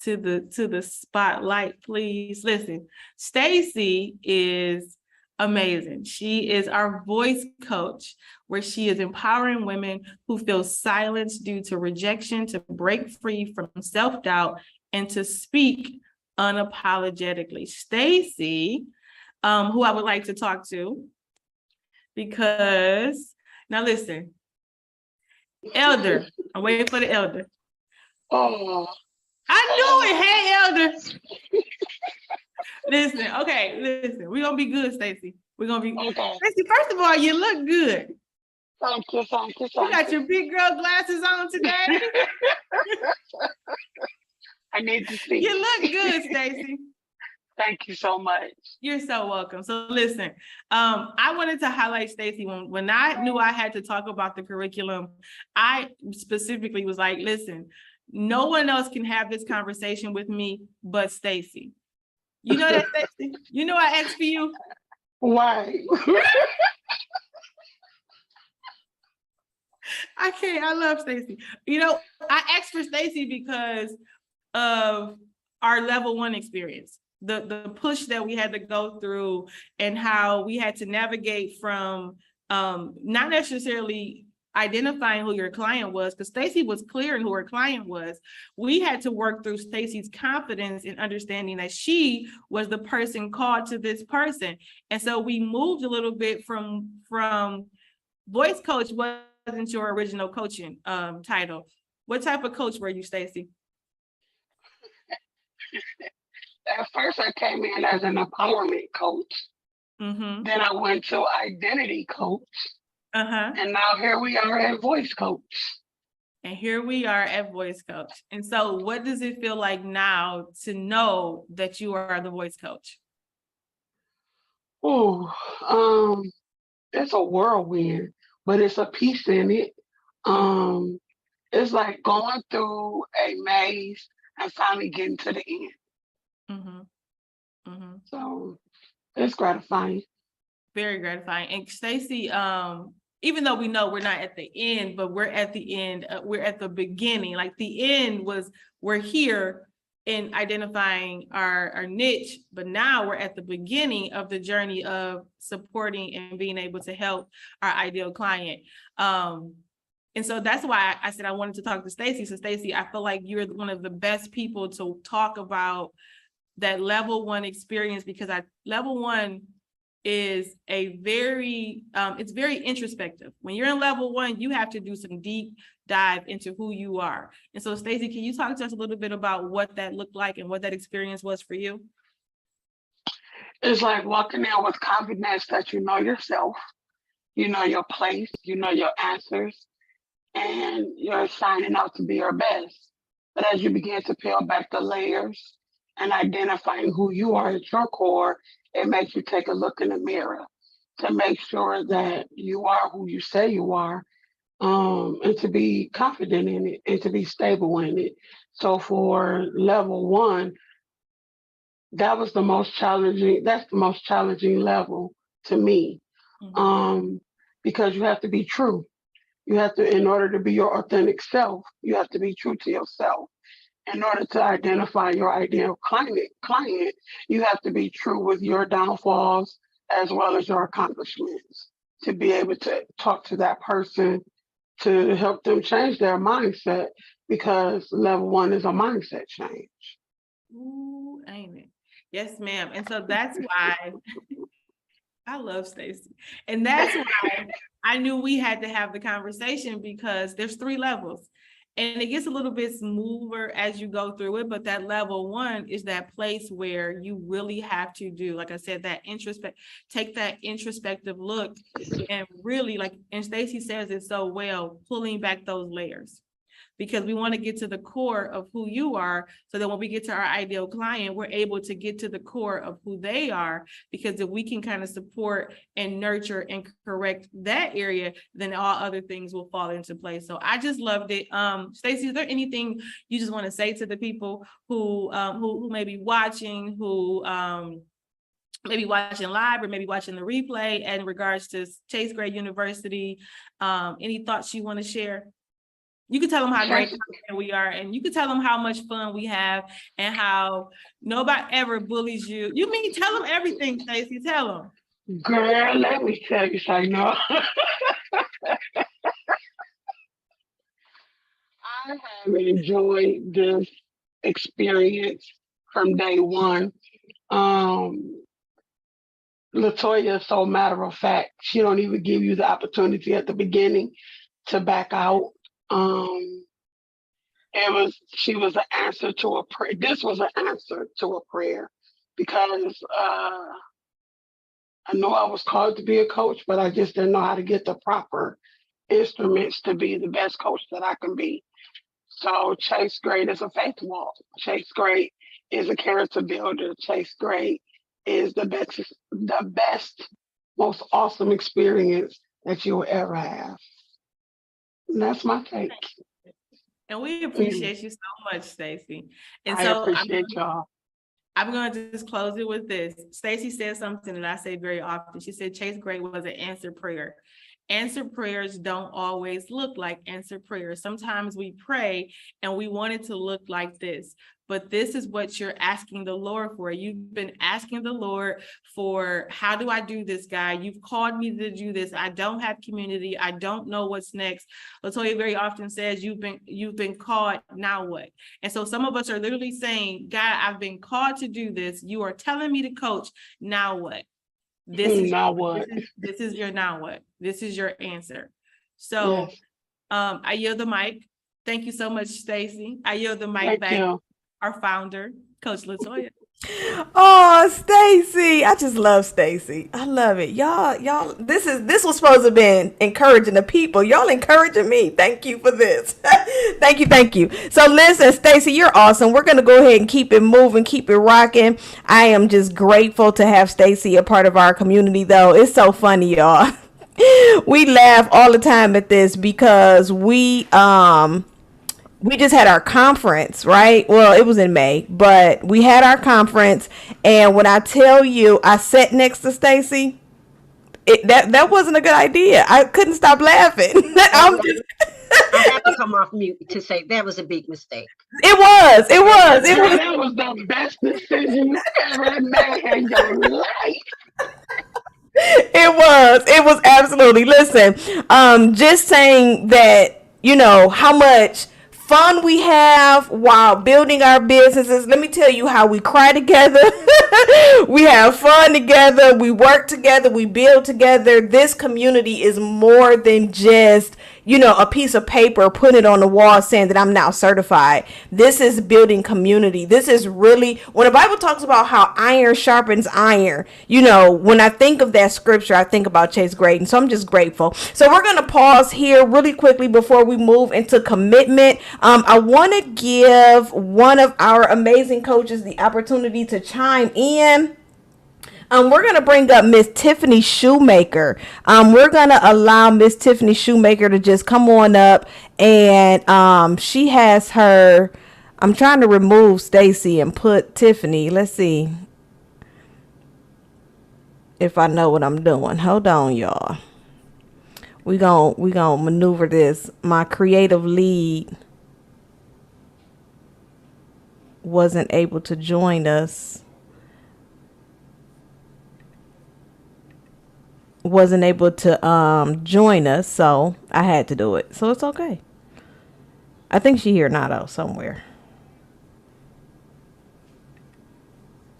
to the spotlight, please? Listen, Stacy is amazing. She is our voice coach, where she is empowering women who feel silenced due to rejection to break free from self-doubt and to speak unapologetically. Stacy, who I would like to talk to, because now listen. Elder, I'm waiting for the elder. Oh, I knew it. Hey, elder. Listen, we're gonna be good, Stacy. We're gonna be okay. Stacy, first of all, you look good. Thank you. You got your big girl glasses on today. I need to see. You look good, Stacy. Thank you so much. You're so welcome. So listen, I wanted to highlight Stacy. When I knew I had to talk about the curriculum, I specifically was like, listen, no one else can have this conversation with me but Stacy. You know that, Stacy? You know I asked for you? Why? I can't. I love Stacy. I asked for Stacy because of our level 1 experience. The push that we had to go through, and how we had to navigate from not necessarily identifying who your client was, because Stacy was clear in who her client was. We had to work through Stacy's confidence in understanding that she was the person called to this person. And so we moved a little bit from voice coach wasn't your original coaching title. What type of coach were you, Stacy? At first, I came in as an empowerment coach. Mm-hmm. Then I went to identity coach. Uh-huh. And now here we are at voice coach. And here we are at voice coach. And so what does it feel like now to know that you are the voice coach? Oh, it's a whirlwind, but it's a piece in it. It's like going through a maze and finally getting to the end. Mm-hmm. Mm-hmm. So it's gratifying. Very gratifying. And Stacy, even though we know we're not at the end, but we're at the end, we're at the beginning. Like the end was, we're here in identifying our niche, but now we're at the beginning of the journey of supporting and being able to help our ideal client. And so that's why I said I wanted to talk to Stacy. So Stacy, I feel like you're one of the best people to talk about that level 1 experience, because level 1 is a very, it's very introspective. When you're in level 1, you have to do some deep dive into who you are. And so Stacy, can you talk to us a little bit about what that looked like and what that experience was for you? It's like walking in with confidence that you know yourself, you know your place, you know your answers, and you're signing out to be your best. But as you begin to peel back the layers, and identifying who you are at your core, it makes you take a look in the mirror to make sure that you are who you say you are, and to be confident in it and to be stable in it. So for level one, that was the most challenging. That's the most challenging level to me, um, because you have to be true. You have to, in order to be your authentic self, you have to be true to yourself. In order to identify your ideal client, you have to be true with your downfalls as well as your accomplishments to be able to talk to that person to help them change their mindset because level one is a mindset change. Ooh, ain't it? Yes, ma'am. And so that's why I love Stacey. And that's why I knew we had to have the conversation, because there's 3 levels. And it gets a little bit smoother as you go through it. But that level one is that place where you really have to do, like I said, take that introspective look and really, like, and Stacey says it so well, pulling back those layers. Because we want to get to the core of who you are, so that when we get to our ideal client, we're able to get to the core of who they are. Because if we can kind of support and nurture and correct that area, then all other things will fall into place. So I just loved it. Stacey, is there anything you just want to say to the people who may be watching, who maybe watching live or maybe watching the replay in regards to Chase Gray University? Any thoughts you want to share? You can tell them how great we are, and you can tell them how much fun we have, and how nobody ever bullies you. You mean tell them everything, Stacey? Tell them. Girl, let me tell you something. No. I have enjoyed this experience from day one. Latoya is so matter of fact. She don't even give you the opportunity at the beginning to back out. She was an answer to a prayer. This was an answer to a prayer, because I know I was called to be a coach, but I just didn't know how to get the proper instruments to be the best coach that I can be. So Chase Gray is a faith walk. Chase Gray is a character builder. Chase Gray is the best, most awesome experience that you will ever have. And that's my take. And we appreciate you so much, Stacey. And I so appreciate y'all. I'm going to just close it with this. Stacey said something that I say very often. She said Chase Gray was an answered prayer. Answered prayers don't always look like answered prayers. Sometimes we pray and we want it to look like this, but this is what you're asking the Lord for. You've been asking the Lord for, how do I do this, God? You've called me to do this. I don't have community. I don't know what's next. Latoya very often says, you've been called, now what? And so some of us are literally saying, God, I've been called to do this. You are telling me to coach. Now what? This is now what? This is your now what? This is your answer. So yes. I yield the mic. Thank you so much, Stacey. I yield the mic back to our founder, Coach Latoya. Oh, Stacey. I just love Stacey. I love it. Y'all, this was supposed to have been encouraging the people. Y'all encouraging me. Thank you for this. Thank you. So listen, Stacey, you're awesome. We're going to go ahead and keep it moving, keep it rocking. I am just grateful to have Stacey a part of our community, though. It's so funny, y'all. We laugh all the time at this because we just had our conference, right? Well, it was in May, but we had our conference, and when I tell you I sat next to Stacey, that wasn't a good idea. I couldn't stop laughing. I have to come off mute to say that was a big mistake. It was. That was the best decision you ever made in your life. It was absolutely. Listen, just saying that, how much fun we have while building our businesses. Let me tell you how we cry together. We have fun together. We work together. We build together. This community is more than just a piece of paper, put it on the wall saying that I'm now certified. This is building community. This is really, when the Bible talks about how iron sharpens iron, when I think of that scripture, I think about Chase Graydon. So I'm just grateful. So we're going to pause here really quickly before we move into commitment. I want to give one of our amazing coaches the opportunity to chime in. We're going to bring up Miss Tiffany Shoemaker. We're going to allow Miss Tiffany Shoemaker to just come on up, and she has her, I'm trying to remove Stacy and put Tiffany. Let's see if I know what I'm doing. Hold on, y'all. We gonna maneuver this. My creative lead wasn't able to join us. Wasn't able to join us, so I had to do it. So it's okay. I think she here now though, somewhere.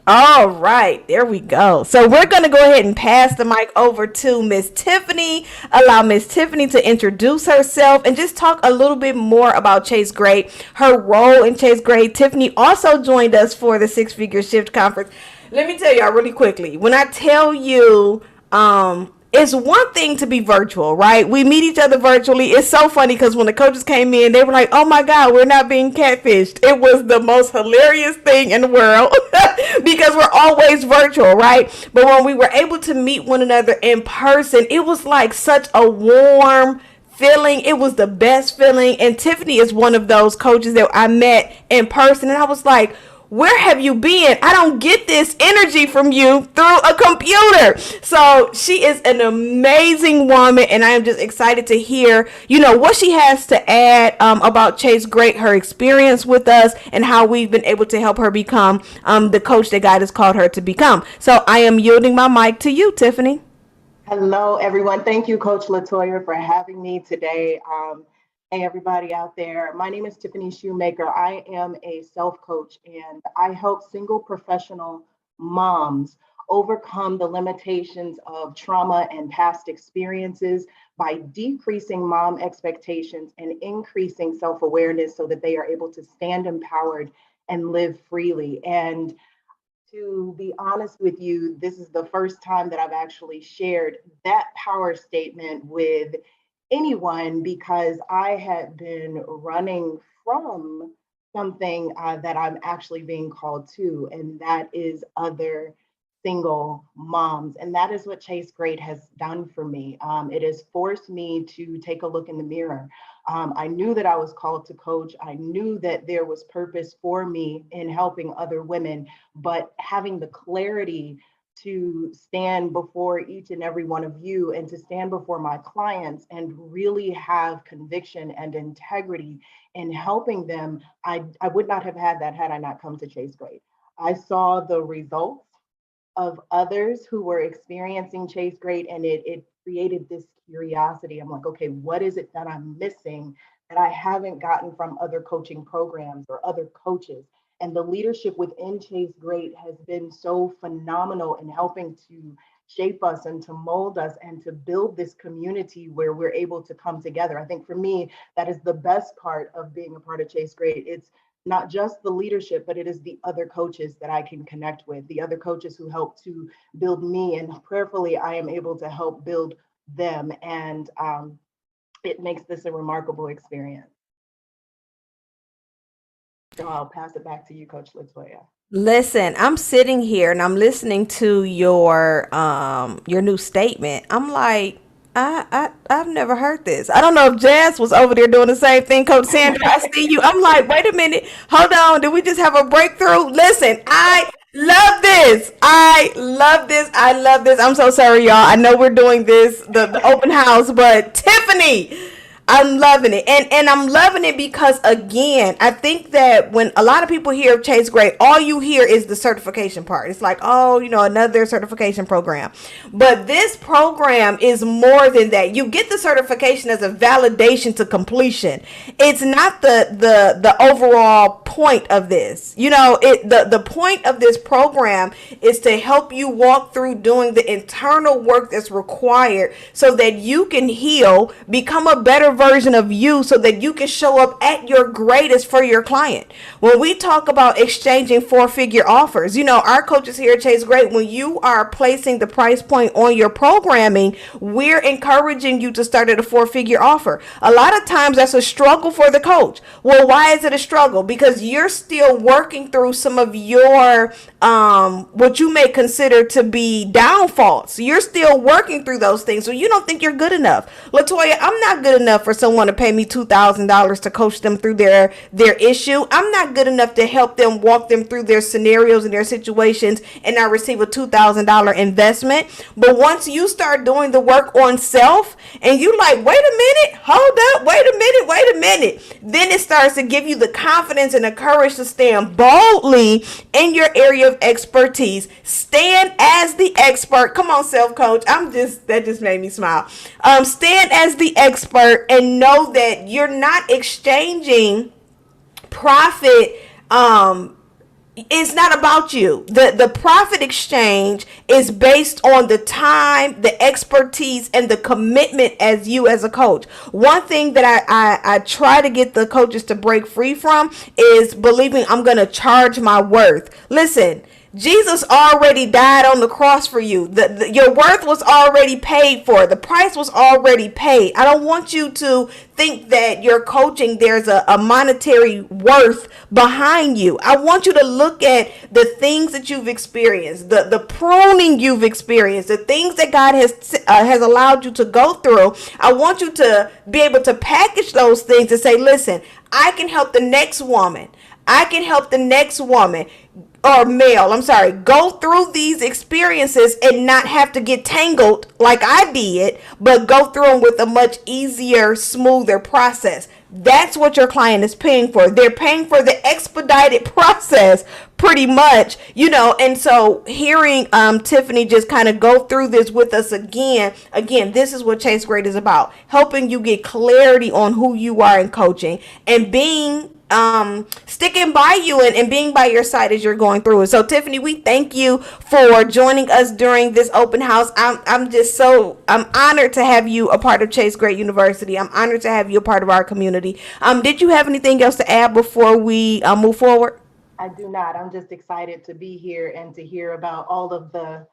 All right, there we go. So we're going to go ahead and pass the mic over to Miss Tiffany. Allow Miss Tiffany to introduce herself and just talk a little bit more about Chase Grade, her role in Chase Grade. Tiffany also joined us for the Six Figure Shift Conference. Let me tell y'all really quickly. When I tell you, it's one thing to be virtual, right? We meet each other virtually. It's so funny because when the coaches came in, they were like, oh my God, we're not being catfished. It was the most hilarious thing in the world because we're always virtual, right? But when we were able to meet one another in person, it was like such a warm feeling. It was the best feeling. And Tiffany is one of those coaches that I met in person. And I was like, where have you been? I don't get this energy from you through a computer. So she is an amazing woman, and I am just excited to hear, what she has to add about Chase Great, her experience with us, and how we've been able to help her become the coach that God has called her to become. So I am yielding my mic to you, Tiffany. Hello, everyone. Thank you, Coach Latoya, for having me today. Hey, everybody out there. My name is Tiffany Shoemaker. I am a self-coach, and I help single professional moms overcome the limitations of trauma and past experiences by decreasing mom expectations and increasing self-awareness so that they are able to stand empowered and live freely. And to be honest with you, this is the first time that I've actually shared that power statement with anyone, because I had been running from something that I'm actually being called to, and that is other single moms. And that is what Chase Great has done for me. It has forced me to take a look in the mirror. I knew that I was called to coach. I knew that there was purpose for me in helping other women, but having the clarity to stand before each and every one of you and to stand before my clients and really have conviction and integrity in helping them, I would not have had that had I not come to Chase Great. I saw the results of others who were experiencing Chase Great, and it created this curiosity. I'm like, okay, what is it that I'm missing that I haven't gotten from other coaching programs or other coaches? And the leadership within Chase Great has been so phenomenal in helping to shape us and to mold us and to build this community where we're able to come together. I think for me, that is the best part of being a part of Chase Great. It's not just the leadership, but it is the other coaches that I can connect with, the other coaches who help to build me, and prayerfully, I am able to help build them. And it makes this a remarkable experience. So I'll pass it back to you, Coach Latoya. Listen, I'm sitting here and I'm listening to your new statement. I'm like, I've never heard this. I don't know if Jazz was over there doing the same thing. Coach Sandra, I see you. I'm like, wait a minute. Hold on. Did we just have a breakthrough? Listen, I love this. I love this. I love this. I'm so sorry, y'all. I know we're doing this, the open house, but Tiffany, I'm loving it. And I'm loving it because, again, I think that when a lot of people hear of Chase Great, all you hear is the certification part. It's like, oh, another certification program. But this program is more than that. You get the certification as a validation to completion. It's not the overall point of this. The point of this program is to help you walk through doing the internal work that's required so that you can heal, become a better version of you so that you can show up at your greatest for your client. When we talk about exchanging 4-figure offers, our coaches here at Chase Great, when you are placing the price point on your programming, we're encouraging you to start at a 4-figure offer. A lot of times that's a struggle for the coach. Well, why is it a struggle? Because you're still working through some of your what you may consider to be downfalls. You're still working through those things, so you don't think you're good enough. Latoya, I'm not good enough for someone to pay me $2,000 to coach them through their issue. I'm not good enough to help them walk them through their scenarios and their situations and I receive a $2,000 investment. But once you start doing the work on self and you like, wait a minute, hold up, wait a minute, then it starts to give you the confidence and the courage to stand boldly in your area of expertise. Stand as the expert. Come on, self coach. That just made me smile. Stand as the expert and know that you're not exchanging profit. It's not about you. The profit exchange is based on the time, the expertise, and the commitment as you as a coach. One thing that I try to get the coaches to break free from is believing I'm going to charge my worth. Listen, Jesus already died on the cross for you. Your worth was already paid for. The price was already paid. I don't want you to think that your coaching, there's a monetary worth behind you. I want you to look at the things that you've experienced, the pruning you've experienced, the things that God has allowed you to go through. I want you to be able to package those things and say, listen, I can help the next woman. I can help the next woman or male, go through these experiences and not have to get tangled like I did, but go through them with a much easier, smoother process. That's what your client is paying for. They're paying for the expedited process pretty much, and so hearing Tiffany just kind of go through this with us again, this is what Chase Great is about, helping you get clarity on who you are in coaching and being sticking by you and being by your side as you're going through it. So Tiffany, we thank you for joining us during this open house. I'm honored to have you a part of Chase Great University. I'm honored to have you a part of our community. Did you have anything else to add before we move forward? I do not. I'm just excited to be here and to hear about all of the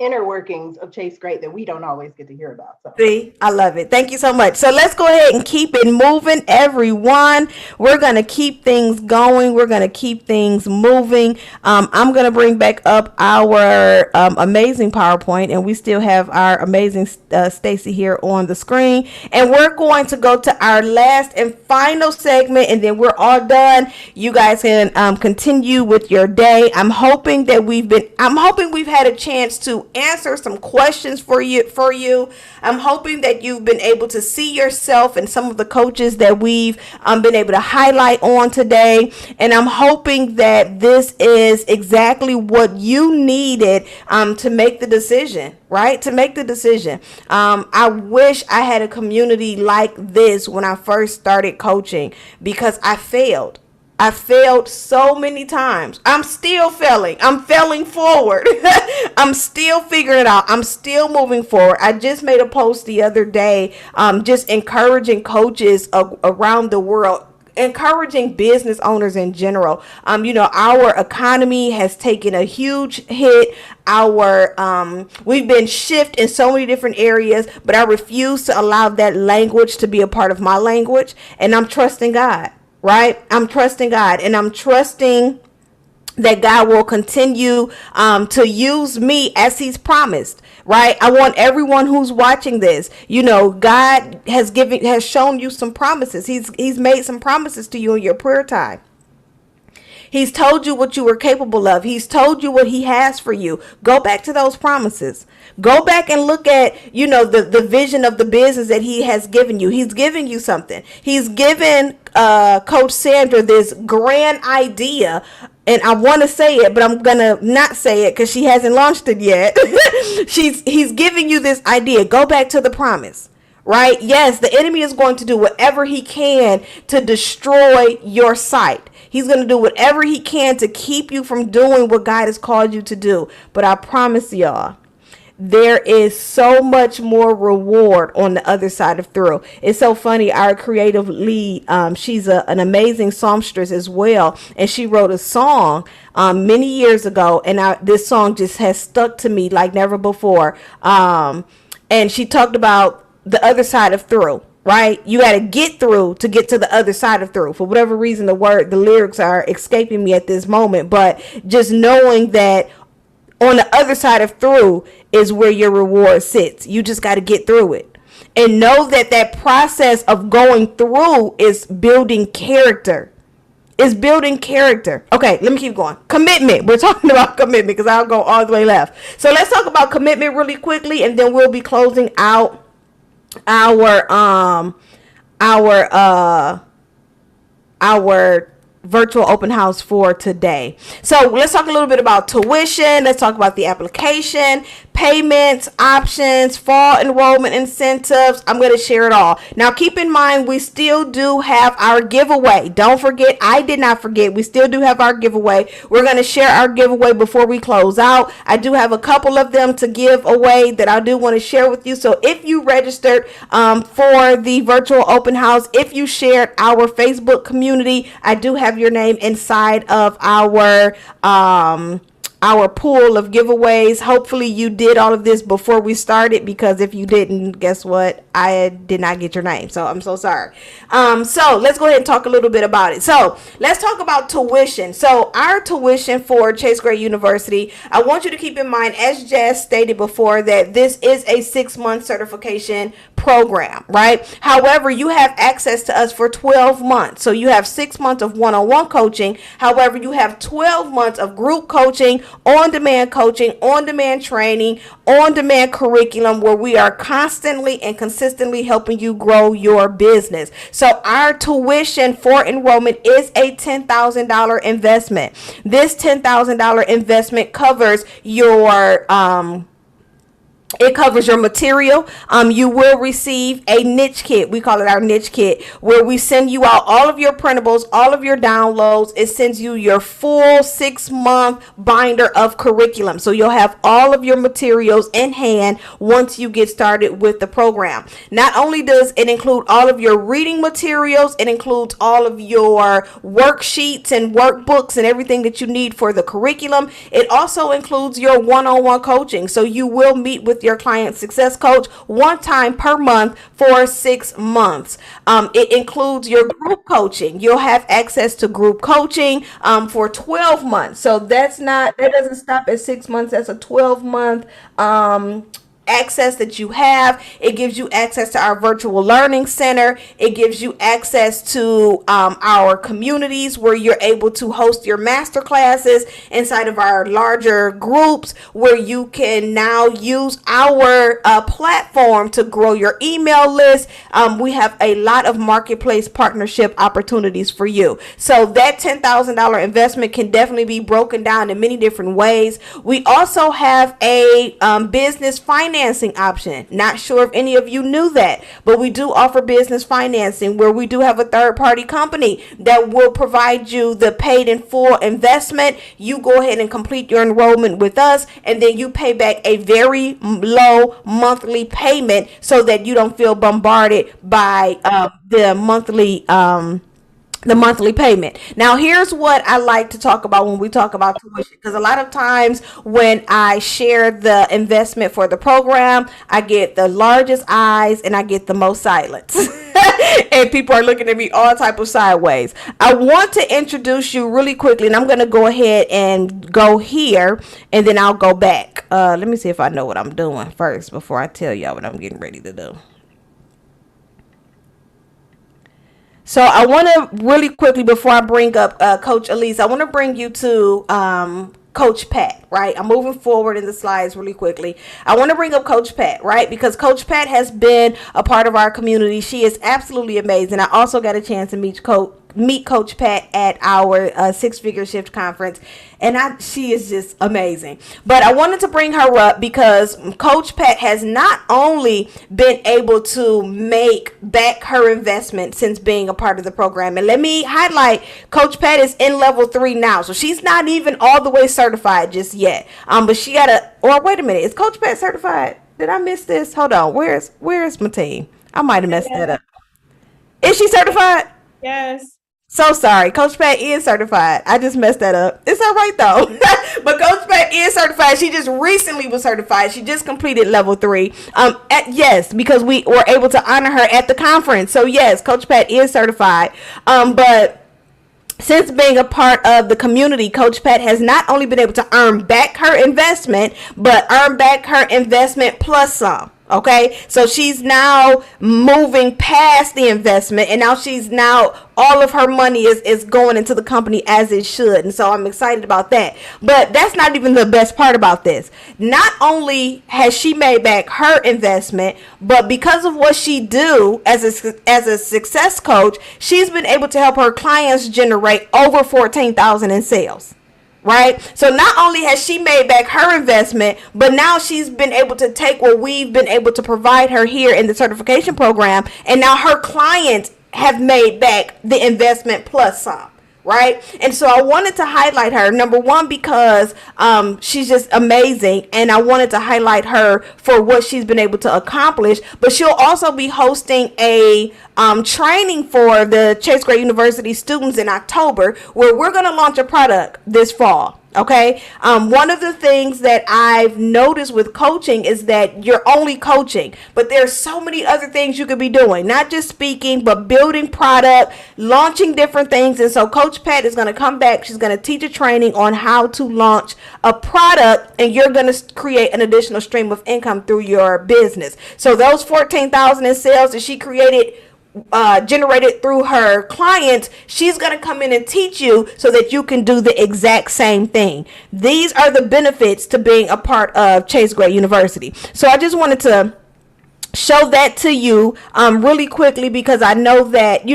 inner workings of Chase Great that we don't always get to hear about. So. See, I love it. Thank you so much. So let's go ahead and keep it moving, everyone. We're going to keep things going. We're going to keep things moving. I'm going to bring back up our amazing PowerPoint, and we still have our amazing Stacy here on the screen. And we're going to go to our last and final segment, and then we're all done. You guys can continue with your day. I'm hoping we've had a chance to answer some questions for you. I'm hoping that you've been able to see yourself in some of the coaches that we've been able to highlight on today. And I'm hoping that this is exactly what you needed to make the decision, right? To make the decision. I wish I had a community like this when I first started coaching, because I failed so many times. I'm still failing. I'm failing forward. I'm still figuring it out. I'm still moving forward. I just made a post the other day, just encouraging coaches around the world, encouraging business owners in general. Our economy has taken a huge hit. We've been shifted in so many different areas, but I refuse to allow that language to be a part of my language. And I'm trusting God. Right? I'm trusting God, and I'm trusting that God will continue to use me as he's promised, right? I want everyone who's watching this, God has shown you some promises. He's made some promises to you in your prayer time. He's told you what you were capable of. He's told you what he has for you. Go back to those promises. Go back and look at, the vision of the business that he has given you. He's giving you something. He's given Coach Sandra this grand idea. And I want to say it, but I'm going to not say it because she hasn't launched it yet. He's giving you this idea. Go back to the promise. Right? Yes, the enemy is going to do whatever he can to destroy your sight. He's going to do whatever he can to keep you from doing what God has called you to do. But I promise y'all there is so much more reward on the other side of through. It's so funny. Our creative lead, she's an amazing songstress as well, and she wrote a song many years ago, and this song just has stuck to me like never before. And she talked about the other side of through. Right? You got to get through to get to the other side of through. For whatever reason, the lyrics are escaping me at this moment, but just knowing that on the other side of through is where your reward sits. You just got to get through it. And know that that process of going through is building character. Is building character. Okay, let me keep going. Commitment. We're talking about commitment because I'll go all the way left. So let's talk about commitment really quickly, and then we'll be closing out our virtual open house for today. So let's talk a little bit about tuition. Let's talk about the application, payments, options, fall enrollment incentives. I'm going to share it all. Now, keep in mind, we still do have our giveaway. Don't forget, I did not forget. We still do have our giveaway. We're going to share our giveaway before we close out. I do have a couple of them to give away that I do want to share with you. So if you registered for the virtual open house, if you shared our Facebook community, I do have your name inside of our pool of giveaways. Hopefully you did all of this before we started, because if you didn't, guess what? I did not get your name, so I'm so sorry. So let's go ahead and talk a little bit about it. So let's talk about tuition. So our tuition for Chase Gray University, I want you to keep in mind, as Jazz stated before, that this is a 6-month certification program, right? However, you have access to us for 12 months. So you have 6 months of one-on-one coaching. However, you have 12 months of group coaching, on-demand coaching, on-demand training, on-demand curriculum, where we are constantly and consistently helping you grow your business. So our tuition for enrollment is a $10,000 investment. This $10,000 investment covers your it covers your material. You will receive a niche kit. We call it our niche kit, where we send you out all of your printables, all of your downloads. It sends you your full 6-month binder of curriculum. So you'll have all of your materials in hand once you get started with the program. Not only does it include all of your reading materials, it includes all of your worksheets and workbooks and everything that you need for the curriculum. It also includes your one-on-one coaching. So you will meet with your client success coach one time per month for 6 months. It includes your group coaching. You'll have access to group coaching for 12 months. So that doesn't stop at 6 months. That's a 12-month access that you have. It gives you access to our virtual learning center. It gives you access to our communities, where you're able to host your master classes inside of our larger groups, where you can now use our platform to grow your email list. We have a lot of marketplace partnership opportunities for you. So that $10,000 investment can definitely be broken down in many different ways. We also have a business financing option. Not sure if any of you knew that, but we do offer business financing, where we do have a third-party company that will provide you the paid in full investment. You go ahead and complete your enrollment with us, and then you pay back a very low monthly payment, so that you don't feel bombarded by the monthly payment. Now, here's what I like to talk about when we talk about tuition, because a lot of times when I share the investment for the program, I get the largest eyes and I get the most silence. And people are looking at me all type of sideways. I want to introduce you really quickly, and I'm going to go ahead and go here, and then I'll go back. Let me see if I know what I'm doing first before I tell y'all what I'm getting ready to do. So I want to really quickly, before I bring up Coach Elise, I want to bring you to Coach Pat, right? I'm moving forward in the slides really quickly. I want to bring up Coach Pat, right? Because Coach Pat has been a part of our community. She is absolutely amazing. I also got a chance to meet Coach meet Coach Pat at our Six Figure Shift conference, and she is just amazing. But I wanted to bring her up because Coach Pat has not only been able to make back her investment since being a part of the program, and let me highlight, Coach Pat is in level 3 now, so she's not even all the way certified just yet. But she got or wait a minute, is Coach Pat certified? Did I miss this? Hold on, where's my team? I might have messed that up. Is she certified? Yes. So sorry, Coach Pat is certified. I just messed that up. It's all right though. But Coach Pat is certified. She just recently was certified. She just completed level 3. Yes, because we were able to honor her at the conference. So yes, Coach Pat is certified. But since being a part of the community, Coach Pat has not only been able to earn back her investment, but earn back her investment plus some. Okay, so she's now moving past the investment, and now all of her money is going into the company as it should, and so I'm excited about that. But that's not even the best part about this. Not only has she made back her investment, but because of what she do as a success coach, she's been able to help her clients generate over $14,000 in sales. Right? So not only has she made back her investment, but now she's been able to take what we've been able to provide her here in the certification program, and now her clients have made back the investment plus some. Right? And so I wanted to highlight her, number one, because she's just amazing, and I wanted to highlight her for what she's been able to accomplish. But she'll also be hosting a training for the Chase Gray University students in October, where we're going to launch a product this fall. Okay. One of the things that I've noticed with coaching is that you're only coaching, but there's so many other things you could be doing, not just speaking, but building product, launching different things. And so Coach Pat is going to come back. She's going to teach a training on how to launch a product, and you're going to create an additional stream of income through your business. So those 14,000 in sales that she generated through her clients, she's going to come in and teach you so that you can do the exact same thing. These are the benefits to being a part of Chase Gray University. So I just wanted to show that to you really quickly, because I know that,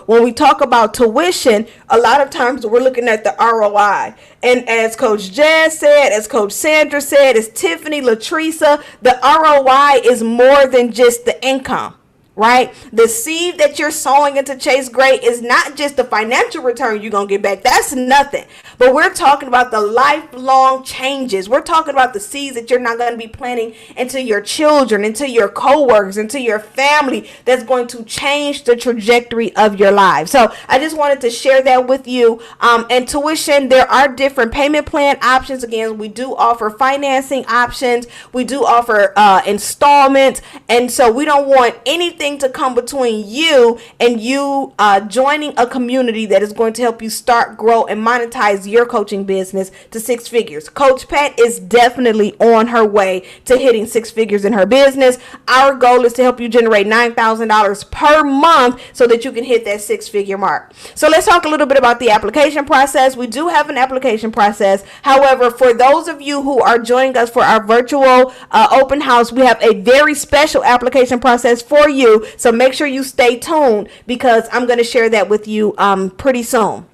when we talk about tuition, a lot of times we're looking at the ROI. And as Coach Jazz said, as Coach Sandra said, as Tiffany, Latresa, the ROI is more than just the income. Right? The seed that you're sowing into Chase Gray is not just the financial return you're going to get back. That's nothing. But we're talking about the lifelong changes. We're talking about the seeds that you're not going to be planting into your children, into your coworkers, into your family, that's going to change the trajectory of your life. So I just wanted to share that with you. And tuition, there are different payment plan options. Again, we do offer financing options. We do offer installments. And so we don't want anything to come between you and you joining a community that is going to help you start, grow, and monetize your coaching business to 6 figures. Coach Pat is definitely on her way to hitting 6 figures in her business. Our goal is to help you generate $9,000 per month so that you can hit that 6-figure mark. So let's talk a little bit about the application process. We do have an application process. However, for those of you who are joining us for our virtual open house, we have a very special application process for you. So make sure you stay tuned, because I'm going to share that with you pretty soon.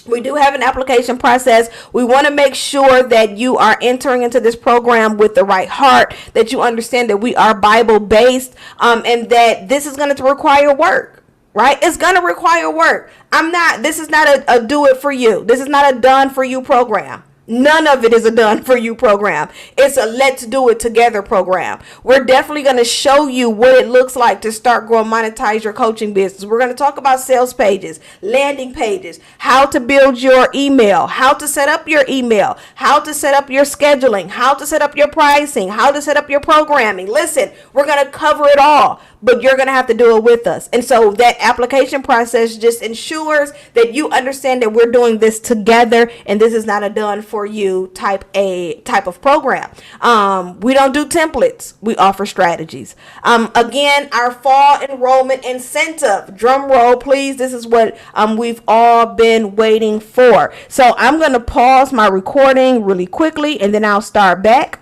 We do have an application process. We want to make sure that you are entering into this program with the right heart, that you understand that we are Bible based, and that this is going to require work. Right? It's going to require work. This is not a do it for you. This is not a done for you program. None of it is a done for you program. It's a let's do it together program. We're definitely going to show you what it looks like to start, grow, monetize your coaching business. We're going to talk about sales pages, landing pages, how to build your email, how to set up your email, how to set up your scheduling, how to set up your pricing, how to set up your programming. Listen, we're going to cover it all, but you're going to have to do it with us. And so that application process just ensures that you understand that we're doing this together, and this is not a done for you type of program. We don't do templates. We offer strategies. Again, our fall enrollment incentive, drum roll please. This is what we've all been waiting for. So I'm going to pause my recording really quickly, and then I'll start back.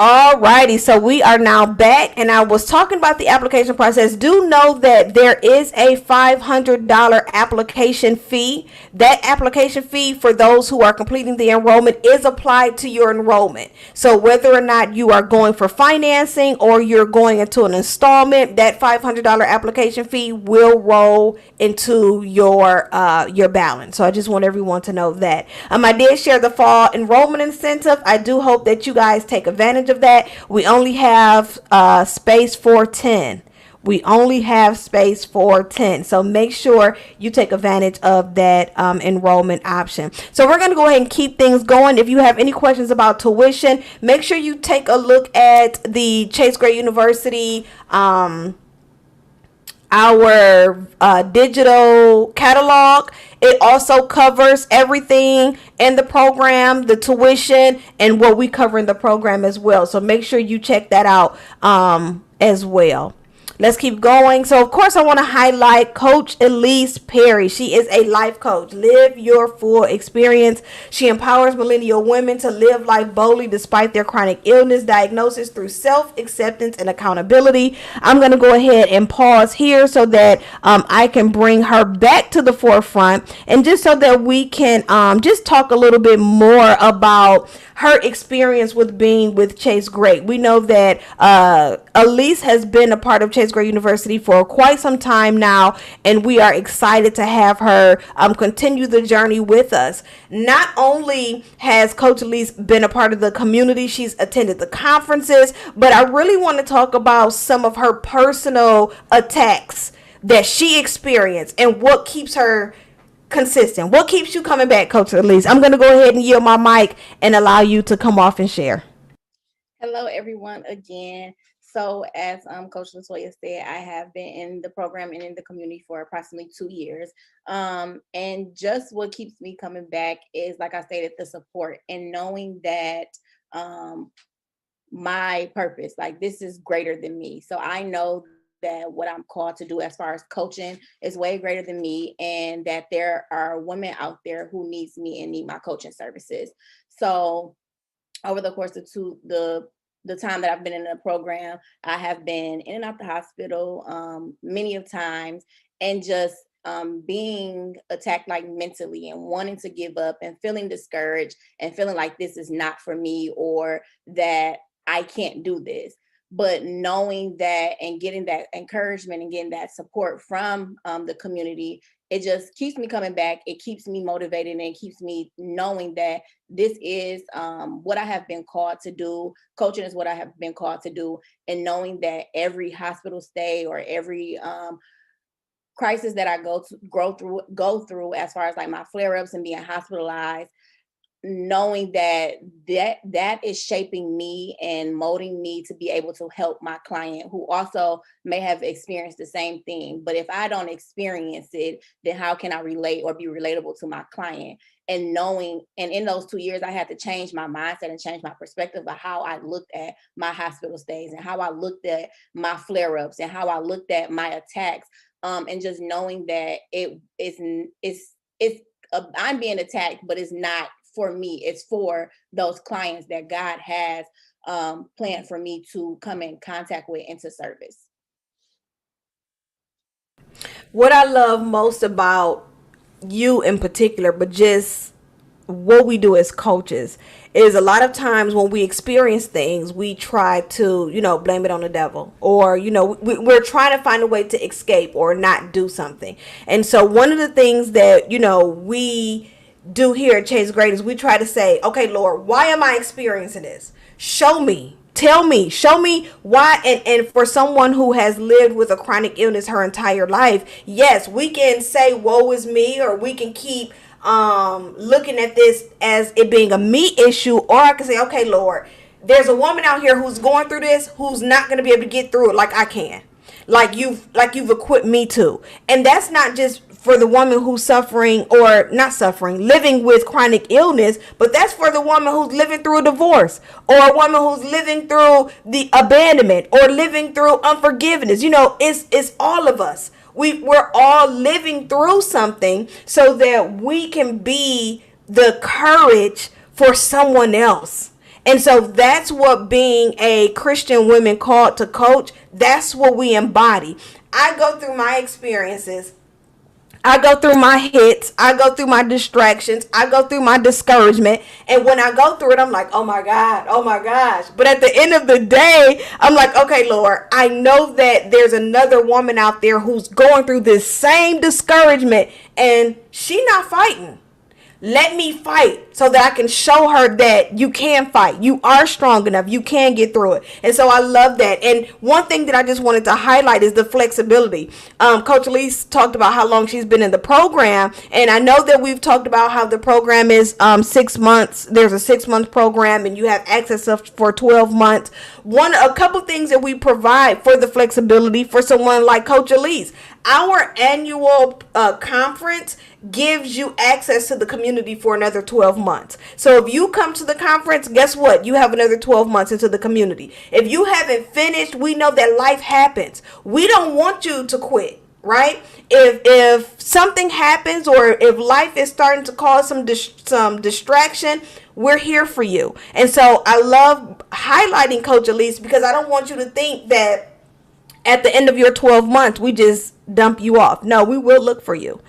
Alrighty, so we are now back, and I was talking about the application process. Do know that there is a $500 application fee. That application fee for those who are completing the enrollment is applied to your enrollment. So whether or not you are going for financing or you're going into an installment, that $500 application fee will roll into your balance. So I just want everyone to know that. I did share the fall enrollment incentive. I do hope that you guys take advantage of that. We only have space for 10. We only have space for 10. So make sure you take advantage of that enrollment option. So we're going to go ahead and keep things going. If you have any questions about tuition, make sure you take a look at the Chase Gray University our digital catalog. It also covers everything in the program, the tuition, and what we cover in the program as well. So make sure you check that out as well. Let's keep going. So, of course, I want to highlight Coach Elise Perry. She is a life coach. Live your full experience. She empowers millennial women to live life boldly despite their chronic illness, diagnosis through self-acceptance and accountability. I'm going to go ahead and pause here so that I can bring her back to the forefront, and just so that we can just talk a little bit more about her experience with being with Chase Gray. We know that Elise has been a part of Chase Gray University for quite some time now, and we are excited to have her continue the journey with us. Not only has Coach Elise been a part of the community, she's attended the conferences, but I really want to talk about some of her personal attacks that she experienced and what keeps her consistent. What keeps you coming back, Coach Elise? I'm going to go ahead and yield my mic and allow you to come off and share. Hello, everyone, again. So as Coach Latoya said, I have been in the program and in the community for approximately 2 years. And just what keeps me coming back is, like I stated, the support and knowing that my purpose, like, this is greater than me. So I know that what I'm called to do as far as coaching is way greater than me, and that there are women out there who needs me and need my coaching services. So over the course of the time that I've been in the program, I have been in and out the hospital many of times, and just being attacked, like, mentally, and wanting to give up and feeling discouraged and feeling like this is not for me, or that I can't do this. But knowing that and getting that encouragement and getting that support from the community, it just keeps me coming back. It keeps me motivated, and it keeps me knowing that this is what I have been called to do. Coaching is what I have been called to do. And knowing that every hospital stay or every crisis that I go through as far as, like, my flare-ups and being hospitalized, knowing that is shaping me and molding me to be able to help my client who also may have experienced the same thing. But if I don't experience it, then how can I relate or be relatable to my client? And knowing, and in those 2 years, I had to change my mindset and change my perspective of how I looked at my hospital stays and how I looked at my flare-ups and how I looked at my attacks. And just knowing that I'm being attacked, but it's not for me, it's for those clients that God has planned for me to come in contact with and to service. What I love most about you in particular, but just what we do as coaches, is a lot of times when we experience things, we try to, blame it on the devil, or, we're trying to find a way to escape or not do something. And so one of the things that, we do here at Chase Gray is we try to say, okay, Lord, why am I experiencing this? Show me. Tell me, show me why. And for someone who has lived with a chronic illness her entire life, yes, we can say, woe is me, or we can keep looking at this as it being a me issue, or I can say, okay, Lord, there's a woman out here who's going through this, who's not going to be able to get through it like I can, like you've equipped me to. And that's not just for the woman who's suffering, or not suffering, living with chronic illness, but that's for the woman who's living through a divorce, or a woman who's living through the abandonment, or living through unforgiveness. It's all of us. We're all living through something so that we can be the courage for someone else. And so that's what being a Christian woman called to coach, that's what we embody. I go through my experiences, I go through my hits, I go through my distractions, I go through my discouragement. And when I go through it, I'm like, oh my God, oh my gosh. But at the end of the day, I'm like, okay, Lord, I know that there's another woman out there who's going through this same discouragement and she not fighting. Let me fight so that I can show her that you can fight. You are strong enough. You can get through it. And so I love that. And one thing that I just wanted to highlight is the flexibility. Coach Elise talked about how long she's been in the program. And I know that we've talked about how the program is 6 months. There's a 6-month program and you have access for 12 months. A couple things that we provide for the flexibility for someone like Coach Elise. Our annual conference gives you access to the community for another 12 months. So if you come to the conference, guess what? You have another 12 months into the community. If you haven't finished, we know that life happens. We don't want you to quit, right? If something happens or if life is starting to cause some distraction, we're here for you. And so I love highlighting Coach Elise because I don't want you to think that at the end of your 12 months, we just dump you off. No, we will look for you.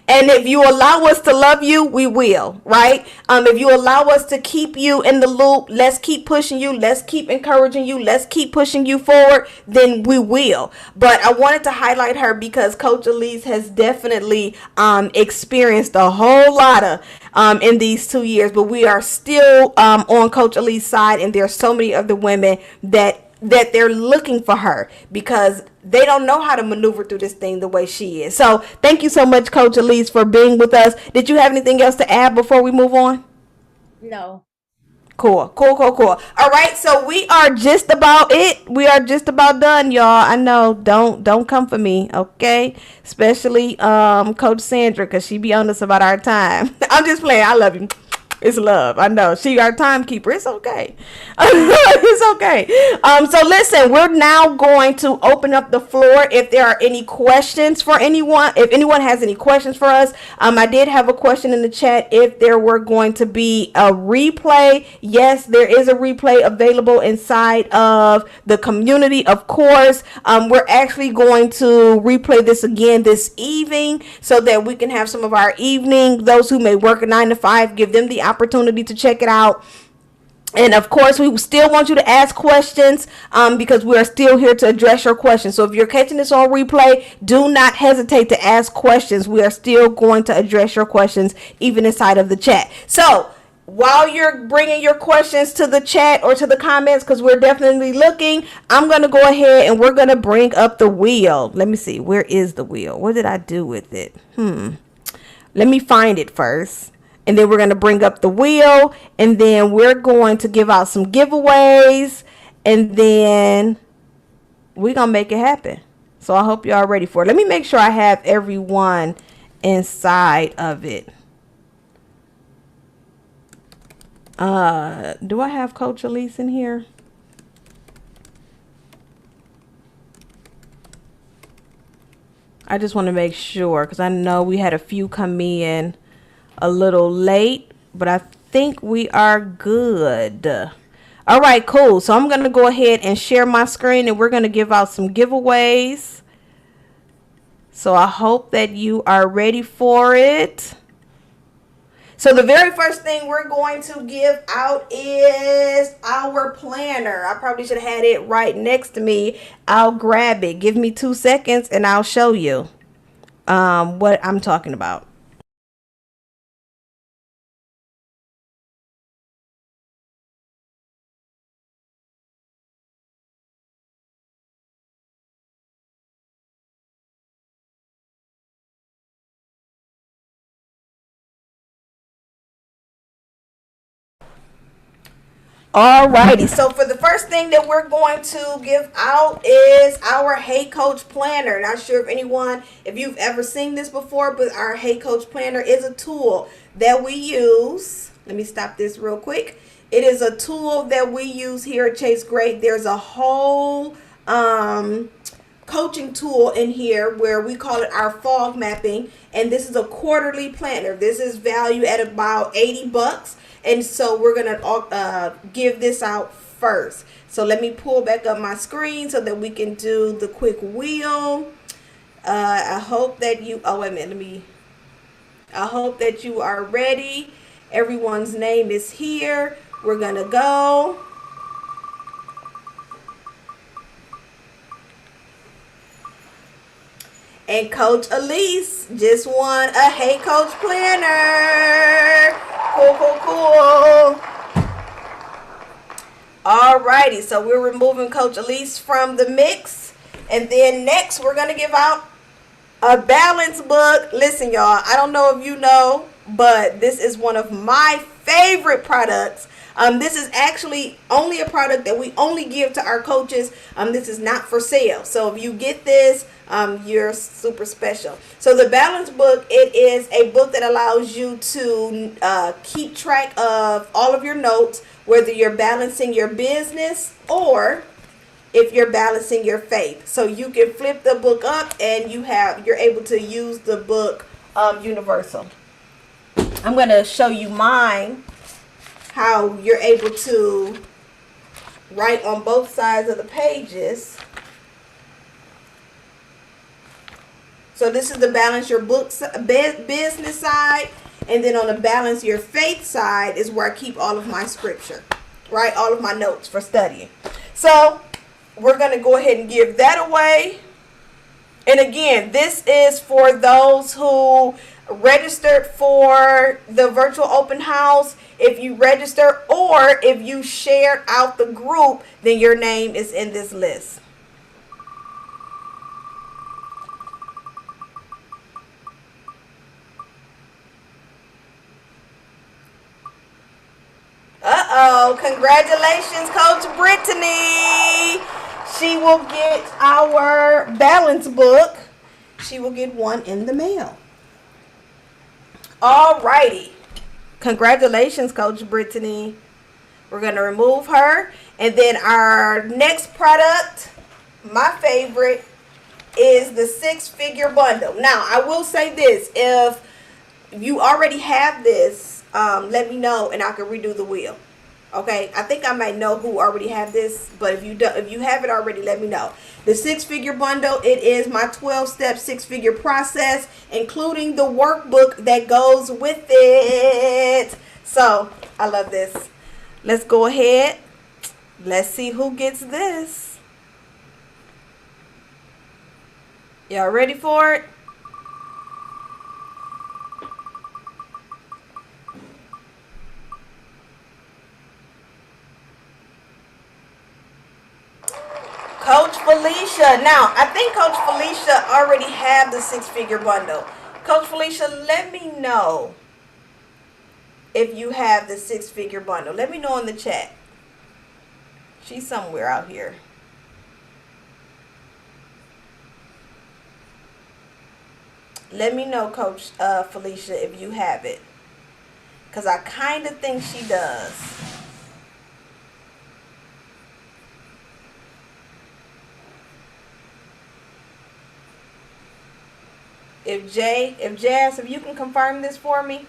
And if you allow us to love you, we will, right? If you allow us to keep you in the loop, let's keep pushing you. Let's keep encouraging you. Let's keep pushing you forward. Then we will. But I wanted to highlight her because Coach Elise has definitely experienced a whole lot of in these 2 years. But we are still on Coach Elise's side. And there are so many other women that they're looking for her because they don't know how to maneuver through this thing the way she is. So thank you so much, Coach Elise, for being with us. Did you have anything else to add before we move on? No. Cool. All right, so we are just about it. We are just about done, y'all. I know. Don't come for me, okay? Especially Coach Sandra, because she be on us about our time. I'm just playing. I love you. It's love. I know. She our timekeeper. It's okay. It's okay. So listen, we're now going to open up the floor if there are any questions for anyone. If anyone has any questions for us, I did have a question in the chat if there were going to be a replay. Yes, there is a replay available inside of the community, of course. We're actually going to replay this again this evening so that we can have some of our evening, those who may work a 9 to 5, give them the opportunity to check it out. And of course, we still want you to ask questions because we are still here to address your questions. So if you're catching this on replay, do not hesitate to ask questions. We are still going to address your questions even inside of the chat. So while you're bringing your questions to the chat or to the comments, because we're definitely looking, I'm going to go ahead and we're going to bring up the wheel. Let me see. Where is the wheel? What did I do with it? Let me find it first. And then we're going to bring up the wheel. And then we're going to give out some giveaways. And then we're going to make it happen. So I hope y'all ready for it. Let me make sure I have everyone inside of it. Do I have Coach Elise in here? I just want to make sure because I know we had a few come in a little late, but I think we are good. All right, cool. So I'm going to go ahead and share my screen and we're going to give out some giveaways. So I hope that you are ready for it. So the very first thing we're going to give out is our planner. I probably should have had it right next to me. I'll grab it. Give me 2 seconds and I'll show you what I'm talking about. Alrighty, so for the first thing that we're going to give out is our Hey Coach Planner. Not sure if you've ever seen this before, but our Hey Coach Planner is a tool that we use. Let me stop this real quick. It is a tool that we use here at Chase Great. There's a whole coaching tool in here where we call it our fog mapping, and this is a quarterly planner. This is valued at about $80, and so we're gonna give this out first. So let me pull back up my screen so that we can do the quick wheel. I hope that you, oh wait a minute, I hope that you are ready. Everyone's name is here. We're gonna go. And Coach Elise just won a Hey Coach planner. Cool. Alrighty, so we're removing Coach Elise from the mix. And then next we're gonna give out a balance book. Listen, y'all, I don't know if you know, but this is one of my favorite products. This is actually only a product that we only give to our coaches. This is not for sale. So if you get this, you're super special. So the balance book, it is a book that allows you to keep track of all of your notes, whether you're balancing your business or if you're balancing your faith. So you can flip the book up and you're able to use the book universal. I'm going to show you mine, how you're able to write on both sides of the pages. So this is the balance your book business side, and then on the balance your faith side is where I keep all of my scripture, right? All of my notes for studying. So we're going to go ahead and give that away. And again, this is for those who registered for the virtual open house. If you register or if you shared out the group, then your name is in this list. Congratulations, Coach Brittany. She will get our balance book. She will get one in the mail. Alrighty. Congratulations, Coach Brittany. We're going to remove her. And then our next product, my favorite, is the 6-figure bundle. Now, I will say this. If you already have this, let me know and I can redo the wheel. Okay, I think I might know who already have this, but if you have it already, let me know. The 6-figure bundle, it is my 12-step 6-figure process, including the workbook that goes with it. So I love this. Let's go ahead. Let's see who gets this. Y'all ready for it? Coach Felicia. Now, I think Coach Felicia already have the 6-figure bundle. Coach Felicia, let me know if you have the 6-figure bundle. Let me know in the chat. She's somewhere out here. Let me know, Coach Felicia, if you have it. Because I kind of think she does. If Jazz, if you can confirm this for me.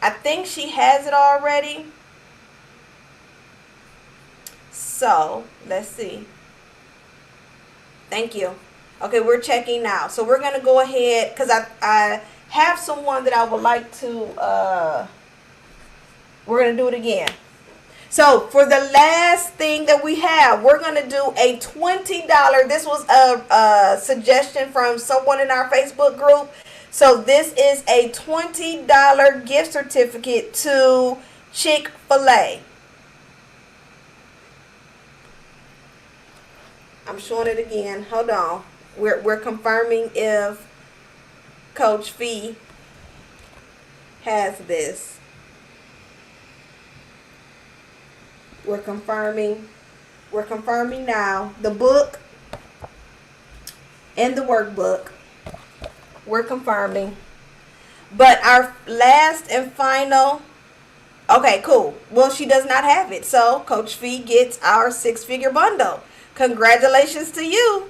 I think she has it already. So, let's see. Thank you. Okay, we're checking now. So we're going to go ahead, because I have someone that I would like to, we're going to do it again. So for the last thing that we have, we're going to do a $20. This was a suggestion from someone in our Facebook group. So this is a $20 gift certificate to Chick-fil-A. I'm showing it again. Hold on. We're confirming if Coach Fee has this. We're confirming now the book and the workbook. We're confirming. But our last and final, Okay, cool. Well, she does not have it. So Coach Fee gets our 6-figure bundle. Congratulations to you.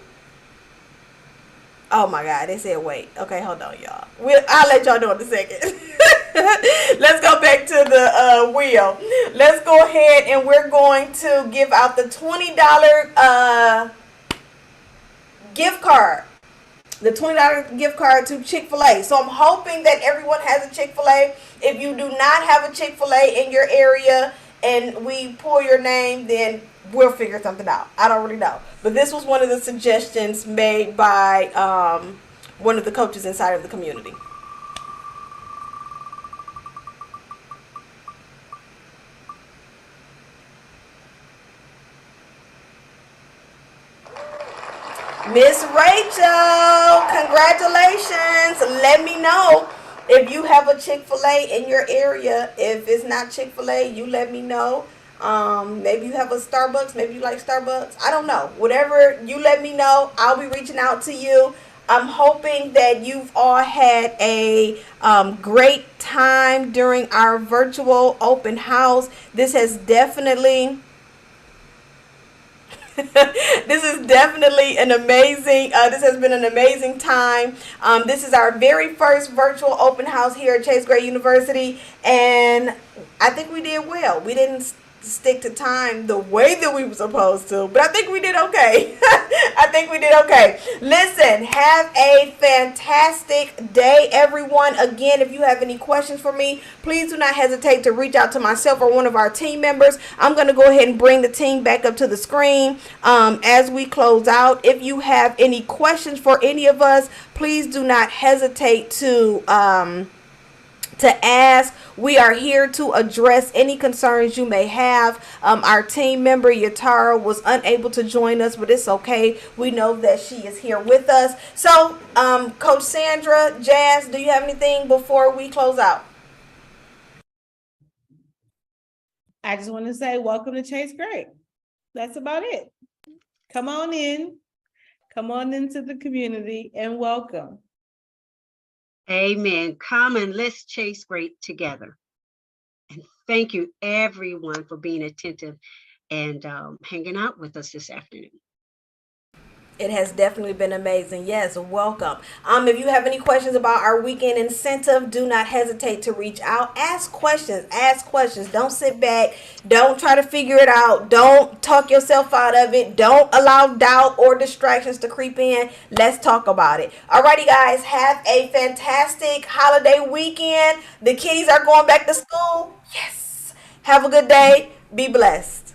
Oh my God, they said wait. Okay, hold on, y'all. I'll let y'all know in a second. Let's go back to the wheel. Let's go ahead and we're going to give out the $20 gift card. The $20 gift card to Chick-fil-A. So I'm hoping that everyone has a Chick-fil-A. If you do not have a Chick-fil-A in your area and we pull your name, then we'll figure something out. I don't really know. But this was one of the suggestions made by one of the coaches inside of the community. Miss Rachel, congratulations. Let me know if you have a Chick-fil-A in your area. If it's not Chick-fil-A, you let me know. Maybe you have a Starbucks. Maybe you like Starbucks. I don't know. Whatever you let me know, I'll be reaching out to you. I'm hoping that you've all had a great time during our virtual open house. This has definitely this is definitely an amazing this has been an amazing time. This is our very first virtual open house here at Chase Gray University, and I think we did well. We didn't stick to time the way that we were supposed to, but I think we did okay. I think we did okay. Listen, have a fantastic day, everyone. Again, if you have any questions for me, please do not hesitate to reach out to myself or one of our team members. I'm going to go ahead and bring the team back up to the screen as we close out. If you have any questions for any of us, please do not hesitate to ask. We are here to address any concerns you may have. Our team member Yatara was unable to join us, but it's okay. We know that she is here with us. So, Coach Sandra, Jazz, do you have anything before we close out? I just want to say welcome to Chase Gray. That's about it. Come on in. Come on into the community and welcome. Amen. Come and let's chase great together. And thank you, everyone, for being attentive and hanging out with us this afternoon. It has definitely been amazing. Yes, welcome. If you have any questions about our weekend incentive, do not hesitate to reach out. Ask questions. Ask questions. Don't sit back. Don't try to figure it out. Don't talk yourself out of it. Don't allow doubt or distractions to creep in. Let's talk about it. Alrighty, guys. Have a fantastic holiday weekend. The kiddies are going back to school. Yes. Have a good day. Be blessed.